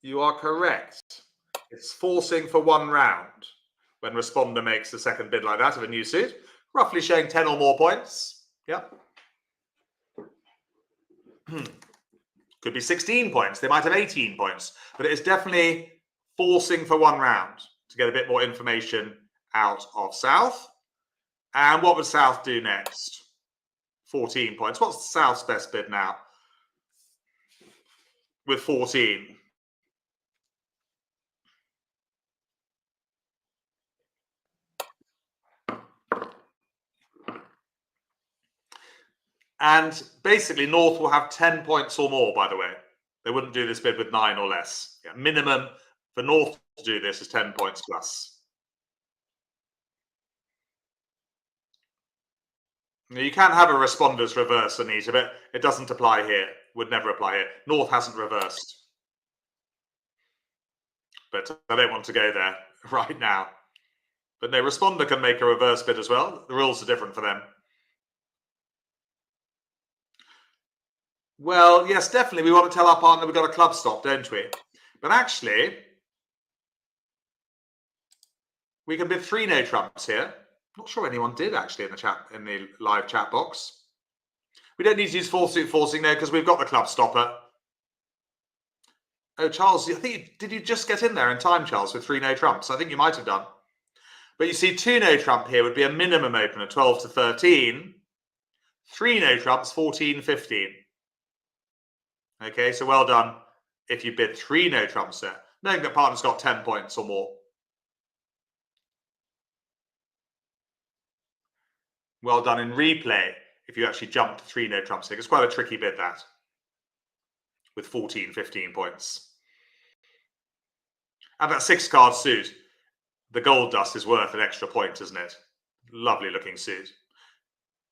you are correct. It's forcing for 1 round when responder makes the second bid like that of a new suit, roughly showing 10 or more points. Yep. Could be 16 points. They might have 18 points, but it is definitely forcing for 1 round to get a bit more information out of South. And what would South do next? 14 points. What's South's best bid now? With 14. And basically, North will have 10 points or more, by the way. They wouldn't do this bid with 9 or less. Yeah, minimum for North to do this is 10 points plus. You can have a responder's reverse, Anita, but it doesn't apply here. Would never apply here. North hasn't reversed. But I don't want to go there right now. But no, responder can make a reverse bid as well. The rules are different for them. Well, yes, definitely. We want to tell our partner we've got a club stop, don't we? But actually, we can bid 3 no trumps here. Not sure anyone did actually in the live chat box. We don't need to use 4 suit forcing now because we've got the club stopper. Oh, Charles, did you just get in there in time, Charles, with 3 no trumps? I think you might have done. But you see, 2 no trump here would be a minimum opener, 12 to 13. 3 no trumps, 14, 15. Okay, so well done if you bid 3 no trumps there, knowing that partner's got 10 points or more. Well done in replay if you actually jump to 3 no trumps here. It's quite a tricky bid, that, with 14, 15 points. And that 6 card suit, the gold dust is worth an extra point, isn't it? Lovely looking suit.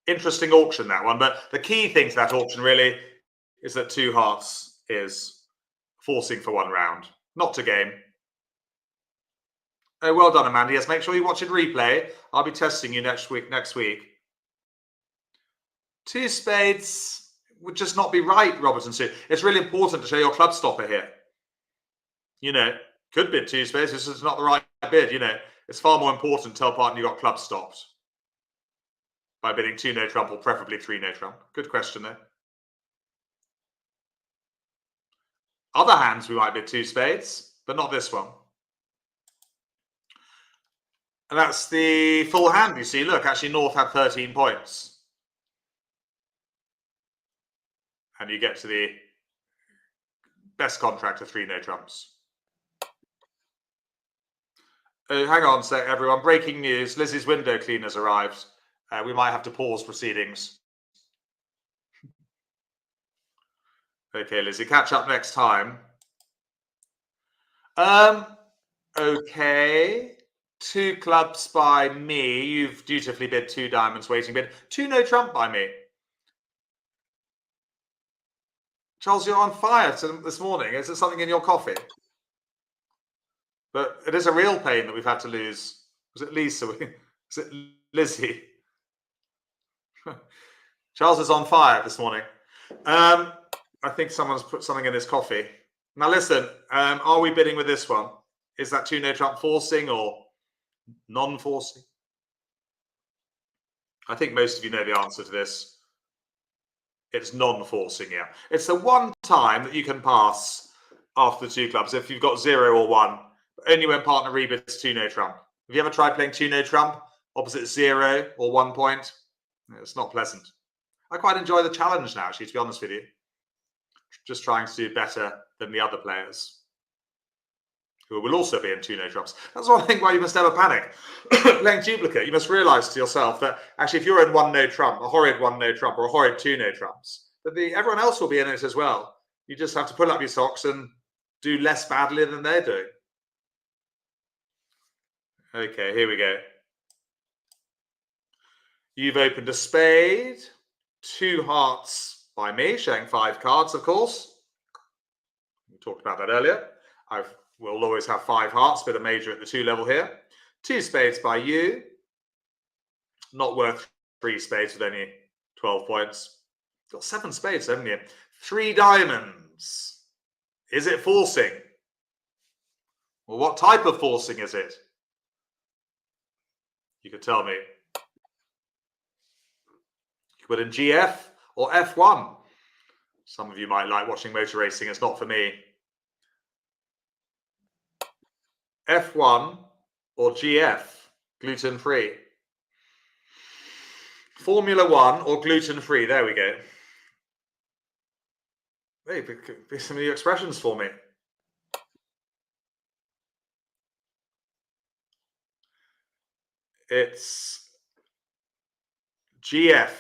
Interesting auction, that one. But the key thing to that auction really is that 2 hearts is forcing for 1 round, not to game. Oh, well done, Amanda. Yes, make sure you watch it replay. I'll be testing you next week. 2 spades would just not be right, Robertson suit. It's really important to show your club stopper here. Could bid 2 spades. This is not the right bid. It's far more important to tell partner you got club stopped by bidding 2 no trump or preferably 3 no trump. Good question there. Other hands we might bid 2 spades, but not this one. And that's the full hand, you see. Look, actually North had 13 points. And you get to the best contract of 3 no trumps. Hang on a sec, everyone. Breaking news. Lizzie's window cleaner's arrived. We might have to pause proceedings. Okay, Lizzie, catch up next time. Okay. 2 clubs by me. You've dutifully bid 2 diamonds, waiting bid. 2 no trump by me. Charles, you're on fire this morning. Is there something in your coffee? But it is a real pain that we've had to lose. Was it Lisa? Was it Lizzie? Charles is on fire this morning. I think someone's put something in his coffee. Now listen, are we bidding with this one? Is that 2 no trump forcing or non-forcing? I think most of you know the answer to this. It's non-forcing, yeah. It's the one time that you can pass after the 2 clubs if you've got 0 or 1. Only when partner rebids 2 no trump. Have you ever tried playing 2 no trump opposite 0 or 1 point? It's not pleasant. I quite enjoy the challenge now, actually, to be honest with you. Just trying to do better than the other players, who will also be in 2 no trumps. That's one thing why you must never panic. Playing duplicate, you must realise to yourself that actually if you're in 1 no trump, a horrid 1 no trump, or a horrid 2 no trumps, that everyone else will be in it as well. You just have to pull up your socks and do less badly than they're doing. Okay, here we go. You've opened a spade, 2 hearts by me, showing 5 cards, of course. We talked about that earlier. We'll always have 5 hearts, but a major at the 2 level here. 2 spades by you. Not worth 3 spades with only 12 points. Got 7 spades, haven't you? 3 diamonds. Is it forcing? Well, what type of forcing is it? You could tell me. You could put in GF or F1. Some of you might like watching motor racing. It's not for me. F1 or GF, gluten-free. Formula 1 or gluten-free. There we go. Hey, pick some of your expressions for me. It's GF,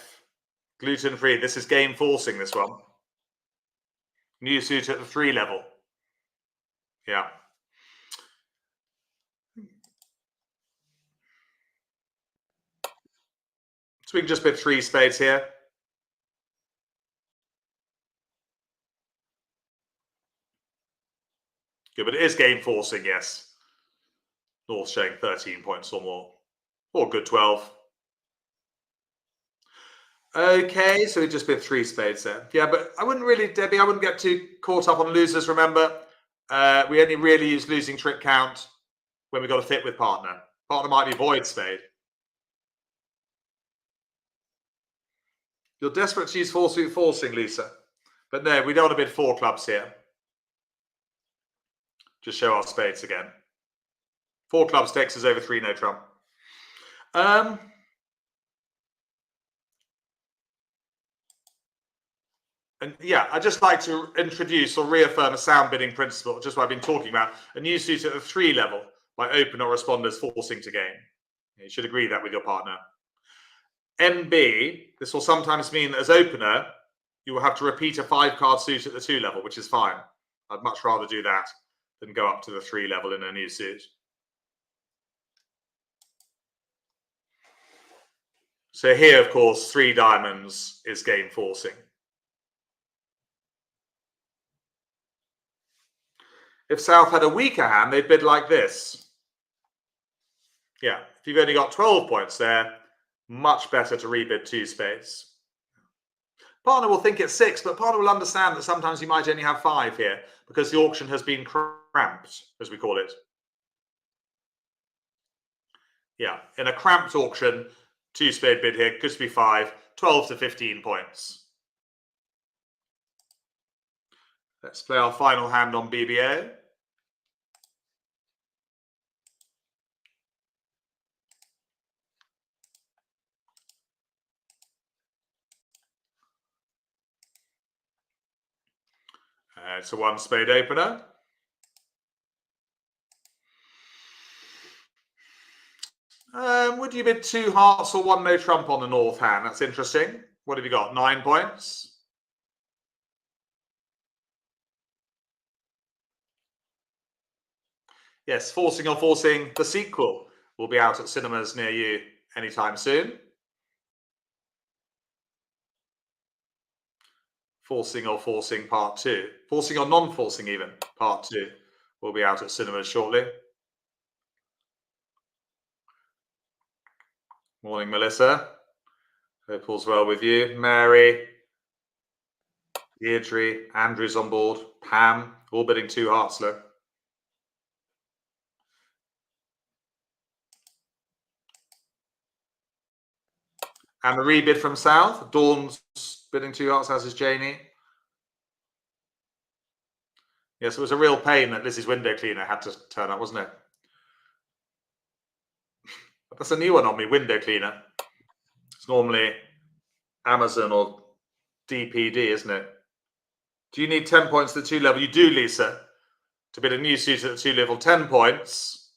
gluten-free. This is game forcing, this one. New suit at the 3 level. Yeah. So we can just bid 3 spades here. Good, but it is game forcing, yes. North showing 13 points or more. Or good 12. Okay, so we just bid 3 spades there. Yeah, but I wouldn't really, Debbie, I wouldn't get too caught up on losers, remember. We only really use losing trick count when we've got a fit with partner. Partner might be void spade. You're desperate to use forcing, Lisa. But no, we don't want to bid 4 clubs here. Just show our spades again. 4 clubs takes us over 3 no trump. And yeah, I'd just like to introduce or reaffirm a sound bidding principle, just what I've been talking about. A new suit at the 3 level by open or responders forcing to game. You should agree that with your partner. MB, this will sometimes mean that as opener, you will have to repeat a 5-card suit at the 2 level, which is fine. I'd much rather do that than go up to the 3 level in a new suit. So here, of course, 3 diamonds is game forcing. If South had a weaker hand, they'd bid like this. Yeah, if you've only got 12 points there, much better to rebid 2 spades. Partner will think it's 6, but partner will understand that sometimes you might only have 5 here because the auction has been cramped, as we call it. Yeah, in a cramped auction, 2 spade bid here could be 5, 12 to 15 points. Let's play our final hand on BBA. It's a 1 spade opener. Would you bid 2 hearts or 1 no trump on the north hand? That's interesting. What have you got? 9 points. Yes, Forcing or Forcing, the sequel, will be out at cinemas near you anytime soon. Forcing or Forcing Part 2. Forcing or Non-Forcing even, Part 2, will be out at cinemas shortly. Morning, Melissa. Hope all's well with you. Mary, Deirdre, Andrew's on board, Pam, all bidding 2 hearts, look. And the rebid from South, Dawn's bidding 2 hearts, as is Janie. Yes, it was a real pain that Lizzie's window cleaner had to turn up, wasn't it? That's a new one on me, window cleaner. It's normally Amazon or DPD, isn't it? Do you need 10 points at the 2 level? You do, Lisa. To bid a new suit at the 2 level, 10 points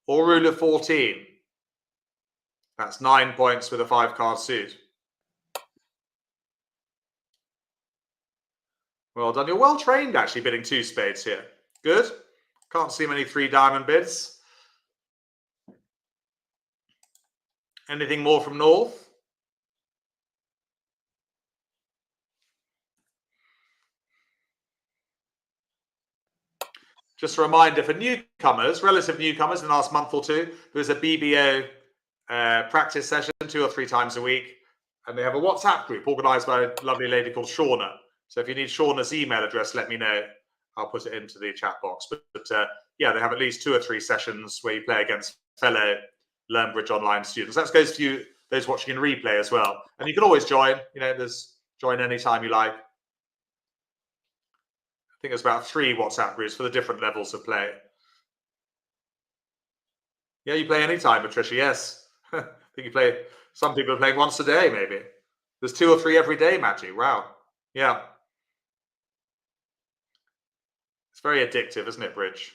or rule of 14. That's 9 points with a 5-card suit. Well done. You're well trained, actually, bidding 2 spades here. Good. Can't see many 3 diamond bids. Anything more from North? Just a reminder for newcomers, relative newcomers in the last month or two, there's a BBO practice session 2 or 3 times a week. And they have a WhatsApp group organised by a lovely lady called Shauna. So if you need Shauna's email address, let me know. I'll put it into the chat box. But yeah, they have at least 2 or 3 sessions where you play against fellow LearnBridge Online students. That goes to you, those watching in replay as well. And you can always join. You know, there's join anytime you like. I think there's about 3 WhatsApp groups for the different levels of play. Yeah, you play anytime, Patricia. Yes. I think you play, some people are playing once a day, maybe. There's 2 or 3 every day, Maggie. Wow. Yeah. It's very addictive, isn't it, Bridge?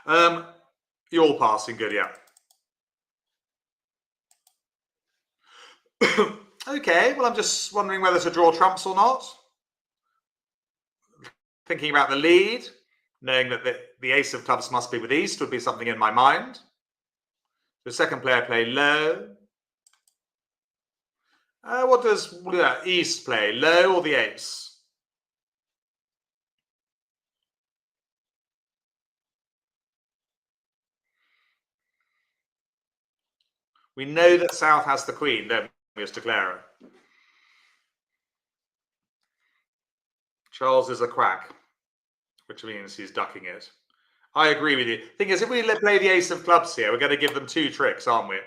You're all passing good, yeah. Okay, well, I'm just wondering whether to draw trumps or not. Thinking about the lead, knowing that the ace of clubs must be with East would be something in my mind. The second player play low. What does East play, low or the ace? We know that South has the queen, don't we, Mr. Clara? Charles is a quack, which means he's ducking it. I agree with you. Thing is, if we play the ace of clubs here, we're going to give them 2 tricks, aren't we?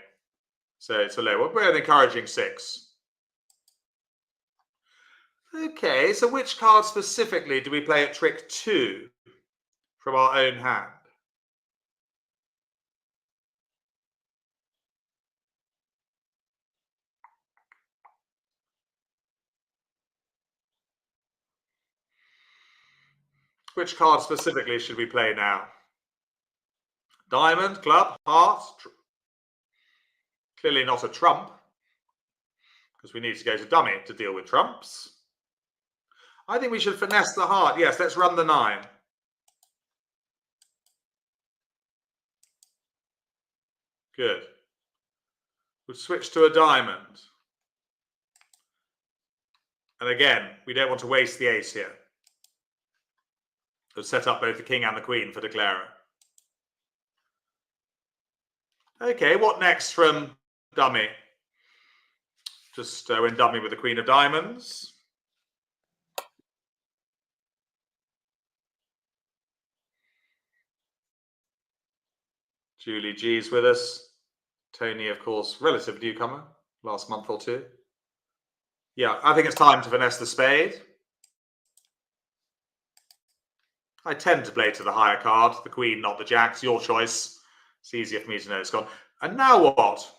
So it's a low. We're an encouraging 6. Okay, so which card specifically do we play at trick 2 from our own hand? Which card specifically should we play now? Diamond, club, heart. Clearly not a trump, because we need to go to dummy to deal with trumps. I think we should finesse the heart. Yes, let's run the 9. Good. We'll switch to a diamond. And again, we don't want to waste the ace here. We'll set up both the king and the queen for declarer. Okay, what next from dummy? Just in dummy with the queen of diamonds. Julie G's with us. Tony, of course, relative newcomer, last month or 2. Yeah, I think it's time to finesse the spade. I tend to play to the higher card, the queen, not the jack. It's your choice. It's easier for me to know it's gone. And now what?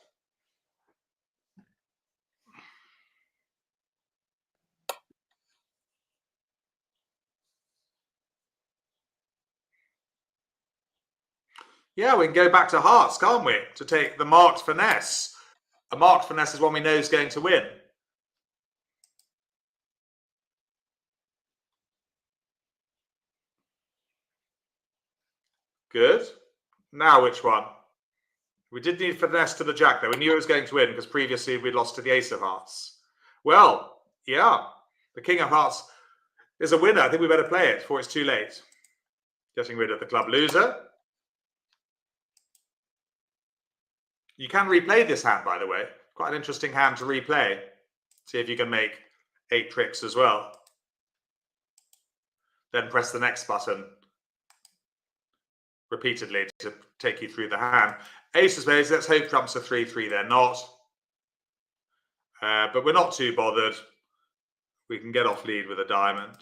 Yeah, we can go back to hearts, can't we? To take the marked finesse. A marked finesse is one we know is going to win. Good. Now which one? We did need finesse to the jack, though. We knew it was going to win because previously we'd lost to the ace of hearts. Well, yeah, the king of hearts is a winner. I think we better play it before it's too late. Getting rid of the club loser. You can replay this hand, by the way. Quite an interesting hand to replay. See if you can make 8 tricks as well. Then press the next button repeatedly to take you through the hand. Ace of spades, let's hope trumps a 3-3. They're not. But we're not too bothered. We can get off lead with a diamond.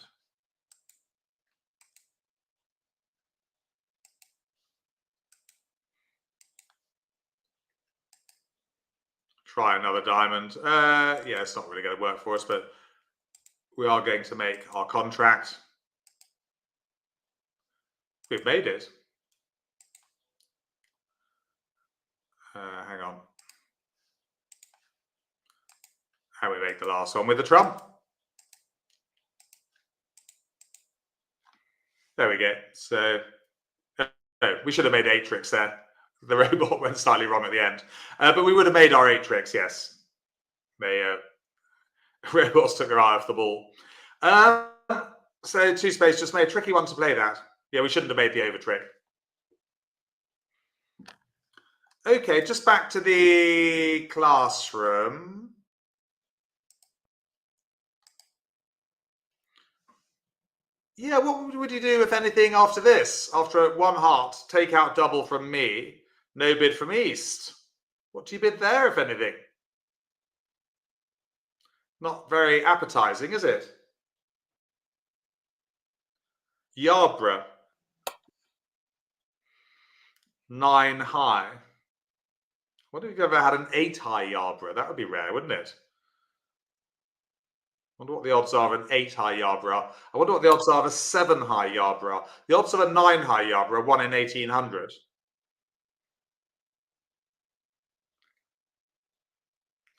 Try another diamond. Yeah, it's not really going to work for us, but we are going to make our contract. We've made it. Hang on. And we make the last one with the trump. There we go. So we should have made 8 tricks there. The robot went slightly wrong at the end. But we would have made our 8 tricks, yes. They robots took their eye off the ball. So 2 spades just made a tricky one to play that. Yeah, we shouldn't have made the over trick. Okay, just back to the classroom. Yeah, what would you do, if anything, after this? After 1 heart, take out double from me, no bid from East. What do you bid there, if anything? Not very appetizing, is it? Yarborough. 9 high. What if you've ever had an 8 high Yarborough? That would be rare, wouldn't it? I wonder what the odds are of an 8 high Yarborough. I wonder what the odds are of a 7 high Yarborough. The odds of a 9 high Yarborough, 1 in 1800.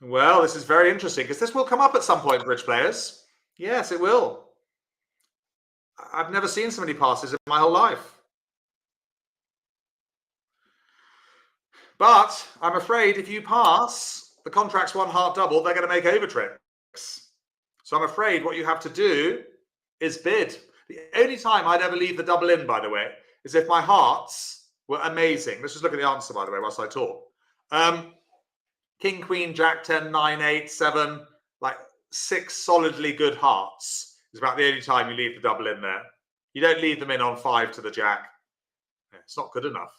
Well, this is very interesting because this will come up at some point, bridge players. Yes, it will. I've never seen so many passes in my whole life. But I'm afraid if you pass, the contract's 1 heart double, they're going to make over tricks. So I'm afraid what you have to do is bid. The only time I'd ever leave the double in, by the way, is if my hearts were amazing. Let's just look at the answer, by the way, whilst I talk. King, Queen, Jack, 10, 9, 8, 7, like 6 solidly good hearts is about the only time you leave the double in there. You don't leave them in on 5 to the Jack. It's not good enough.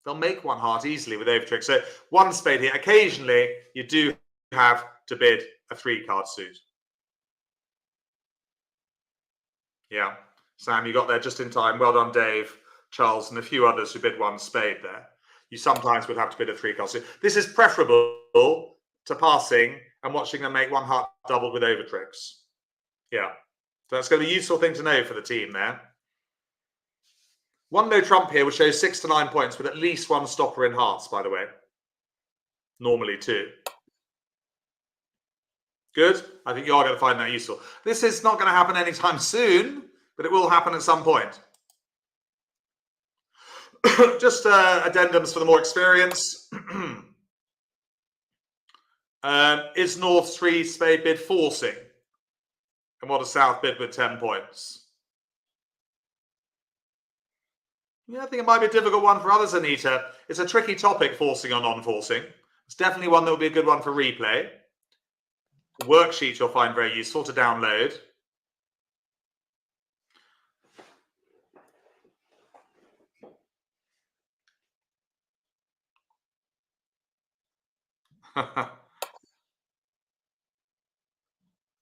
They'll make 1 heart easily with over tricks. So 1 spade here. Occasionally, you do have to bid a 3-card suit. Yeah. Sam, you got there just in time. Well done, Dave, Charles, and a few others who bid 1 spade there. You sometimes would have to bid a 3-card suit. This is preferable to passing and watching them make 1 heart doubled with over tricks. Yeah. So that's going to be a useful thing to know for the team there. 1 no trump here would show 6 to 9 points with at least 1 stopper in hearts, by the way. Normally 2. Good. I think you are going to find that useful. This is not going to happen anytime soon, but it will happen at some point. Just addendums for the more experience. Is North 3 spade bid forcing? And what does South bid with 10 points? Yeah, I think it might be a difficult one for others, Anita. It's a tricky topic, forcing or non-forcing. It's definitely one that will be a good one for replay. The worksheet you'll find very useful to download.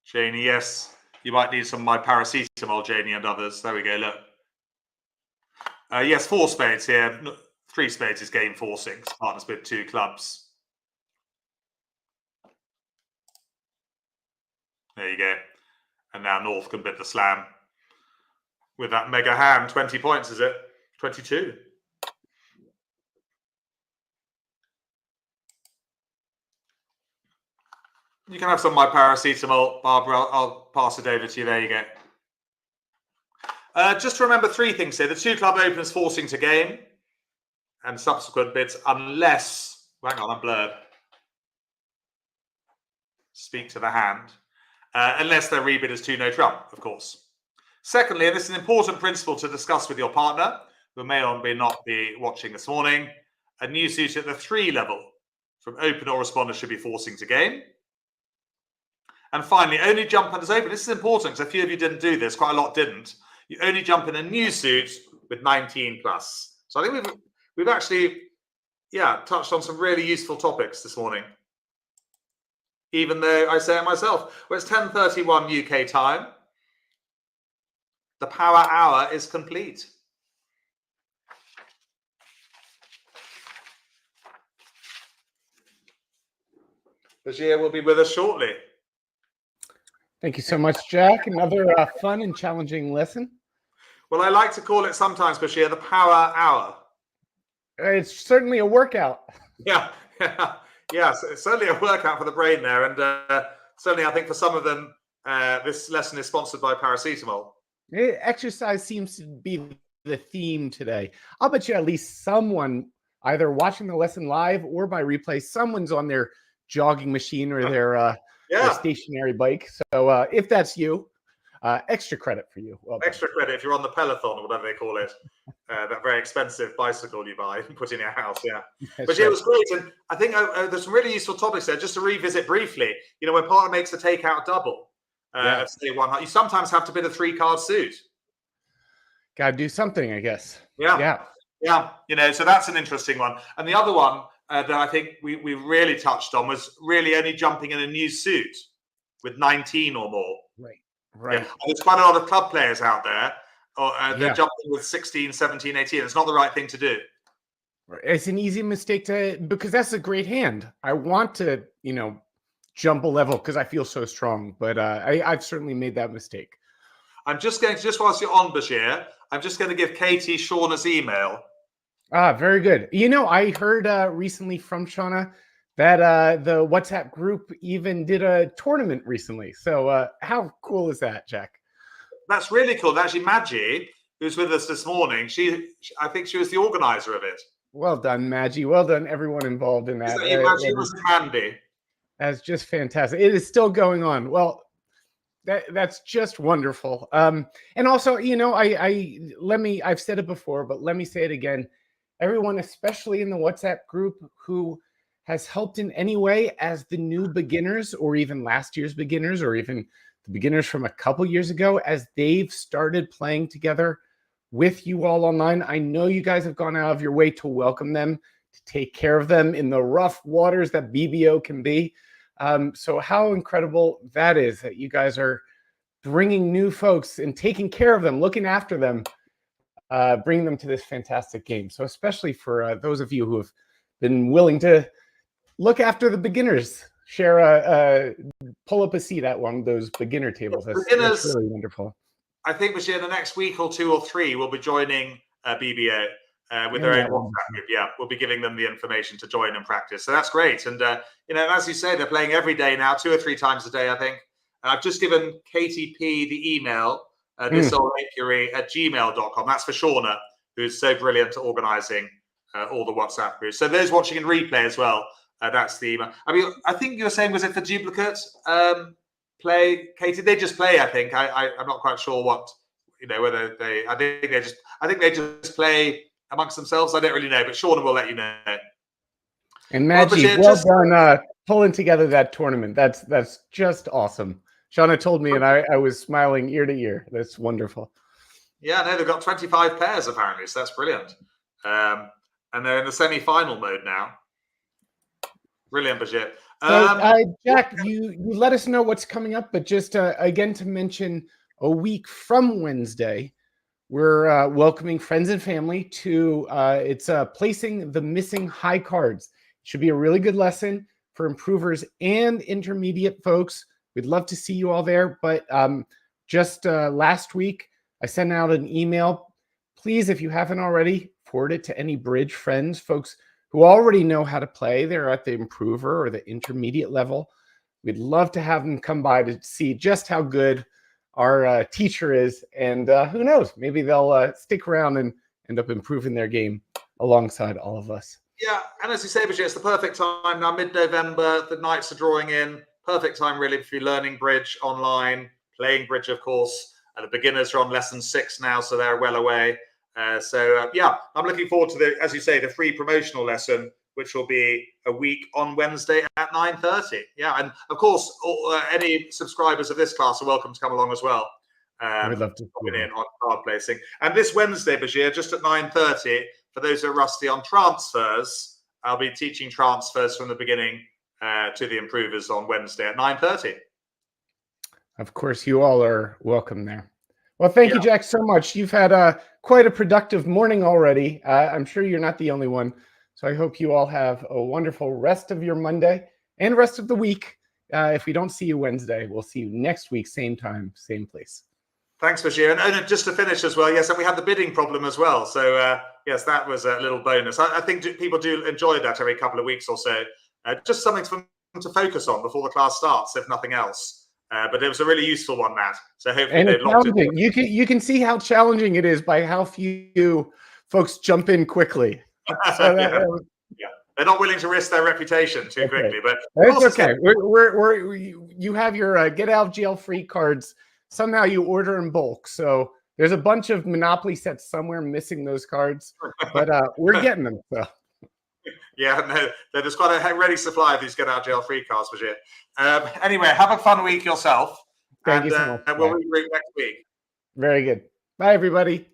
Janie, yes. You might need some of my paracetamol, Janie, and others. There we go, look. Yes, 4 spades here. 3 spades is game forcing. Partners bid 2 clubs. There you go. And now North can bid the slam. With that mega hand, 20 points, is it? 22. You can have some of my paracetamol, Barbara. I'll pass it over to you. There you go. Just to remember 3 things here. The 2 club opens forcing to game. and subsequent bids, unless, hang on, I'm blurred. Speak to the hand. Unless their rebid is 2 no trump, of course. Secondly, and this is an important principle to discuss with your partner, who may or may not be watching this morning, a new suit at the 3 level from open or responder should be forcing to game. And finally, only jump and as open. This is important because a few of you didn't do this, quite a lot didn't. You only jump in a new suit with 19 plus. So I think we've actually, touched on some really useful topics this morning. Even though I say it myself. Well, it's 10:31 UK time. The power hour is complete. Bashir will be with us shortly. Thank you so much, Jack. Another fun and challenging lesson. Well, I like to call it sometimes, Bashir, the power hour. It's certainly a workout. Yeah. Yes, it's certainly a workout for the brain there. And certainly, I think for some of them, this lesson is sponsored by paracetamol. Exercise seems to be the theme today. I'll bet you at least someone, either watching the lesson live or by replay, someone's on their jogging machine or their stationary bike. So if that's you, extra credit for you. Well, extra credit if you're on the Peloton or whatever they call it. That very expensive bicycle you buy and put in your house, But it was great, and I think there's some really useful topics there. Just to revisit briefly, when partner makes a takeout double, say one, you sometimes have to bid a 3-card suit. Got to do something, I guess. Yeah. So that's an interesting one. And the other one that I think we really touched on was really only jumping in a new suit with 19 or more. Right. Yeah. There's quite a lot of club players out there. They're jumping with 16, 17, 18. It's not the right thing to do. It's an easy mistake because that's a great hand. I want to, jump a level because I feel so strong, but I've certainly made that mistake. I'm just whilst you're on, Bashir, I'm just going to give Katie Shauna's email. Very good. I heard recently from Shauna that the WhatsApp group even did a tournament recently. So how cool is that, Jack? That's really cool. Actually, Maggie, who's with us this morning, I think she was the organizer of it. Well done, Maggie. Well done, everyone involved in that. Maggie was handy. That's just fantastic. It is still going on. Well, that's just wonderful. And also, I've said it before, but let me say it again. Everyone, especially in the WhatsApp group, who has helped in any way as the new beginners or even last year's beginners or even the beginners from a couple years ago, as they've started playing together with you all online. I know you guys have gone out of your way to welcome them, to take care of them in the rough waters that BBO can be. So how incredible that is that you guys are bringing new folks and taking care of them, looking after them, bringing them to this fantastic game. So especially for those of you who have been willing to look after the beginners, pull up a seat at one of those beginner tables. That's really wonderful. I think in the next week or 2 or 3, we'll be joining BBO with their own WhatsApp group. Yeah, we'll be giving them the information to join and practice. So that's great. And, as you say, they're playing every day now, 2 or 3 times a day, I think. I've just given Katie P the email, thisoldapiary@gmail.com. That's for Shauna, who's so brilliant at organising all the WhatsApp groups. So those watching in replay as well, that's the email. I mean, I think you were saying, was it for duplicate play, Katie? They just play, I think. I'm not quite sure what, whether they, I think they just play amongst themselves. I don't really know, but Shauna will let you know. And Maggie, well done pulling together that tournament. That's just awesome. Shauna told me, and I was smiling ear to ear. That's wonderful. Yeah, no, they've got 25 pairs apparently, so that's brilliant. And they're in the semi-final mode now. Brilliant, Bashir. Jack, you let us know what's coming up, but just again to mention, a week from Wednesday, we're welcoming friends and family to it's placing the missing high cards. It should be a really good lesson for improvers and intermediate folks. We'd love to see you all there. But just last week, I sent out an email. Please, if you haven't already, forward it to any bridge friends, folks who already know how to play. They're at the improver or the intermediate level. We'd love to have them come by to see just how good our teacher is. And who knows, maybe they'll stick around and end up improving their game alongside all of us. Yeah, and as you say, Bridget, it's the perfect time now, mid-November, the nights are drawing in. Perfect time, really, if you're learning bridge online, playing bridge, of course. The beginners are on lesson 6 now, so they're well away. Yeah, I'm looking forward to the, as you say, the free promotional lesson, which will be a week on Wednesday at 9:30. Yeah, and of course, any subscribers of this class are welcome to come along as well. We'd love to in on card placing. And this Wednesday, Bashir, just at 9:30, for those who are rusty on transfers, I'll be teaching transfers from the beginning to the improvers on Wednesday at 9:30. Of course, you all are welcome there. Well, thank you, Jack, so much. You've had quite a productive morning already. I'm sure you're not the only one. So I hope you all have a wonderful rest of your Monday and rest of the week. If we don't see you Wednesday, we'll see you next week, same time, same place. Thanks, Bashir. And just to finish as well, yes, and we had the bidding problem as well. So, yes, that was a little bonus. I think people do enjoy that every couple of weeks or so. Just something for them to focus on before the class starts, if nothing else. But it was a really useful one, Matt. So hopefully they locked it. You can see how challenging it is by how few folks jump in quickly. So yeah, they're not willing to risk their reputation too quickly. But it's okay. You have your get out of jail free cards. Somehow you order in bulk. So there's a bunch of Monopoly sets somewhere missing those cards, but we're getting them. So. Yeah, no, there's quite a ready supply of these get out of jail free cards, Bashir. Anyway, have a fun week yourself. Thank you so much. And we'll regroup next week. Very good. Bye, everybody.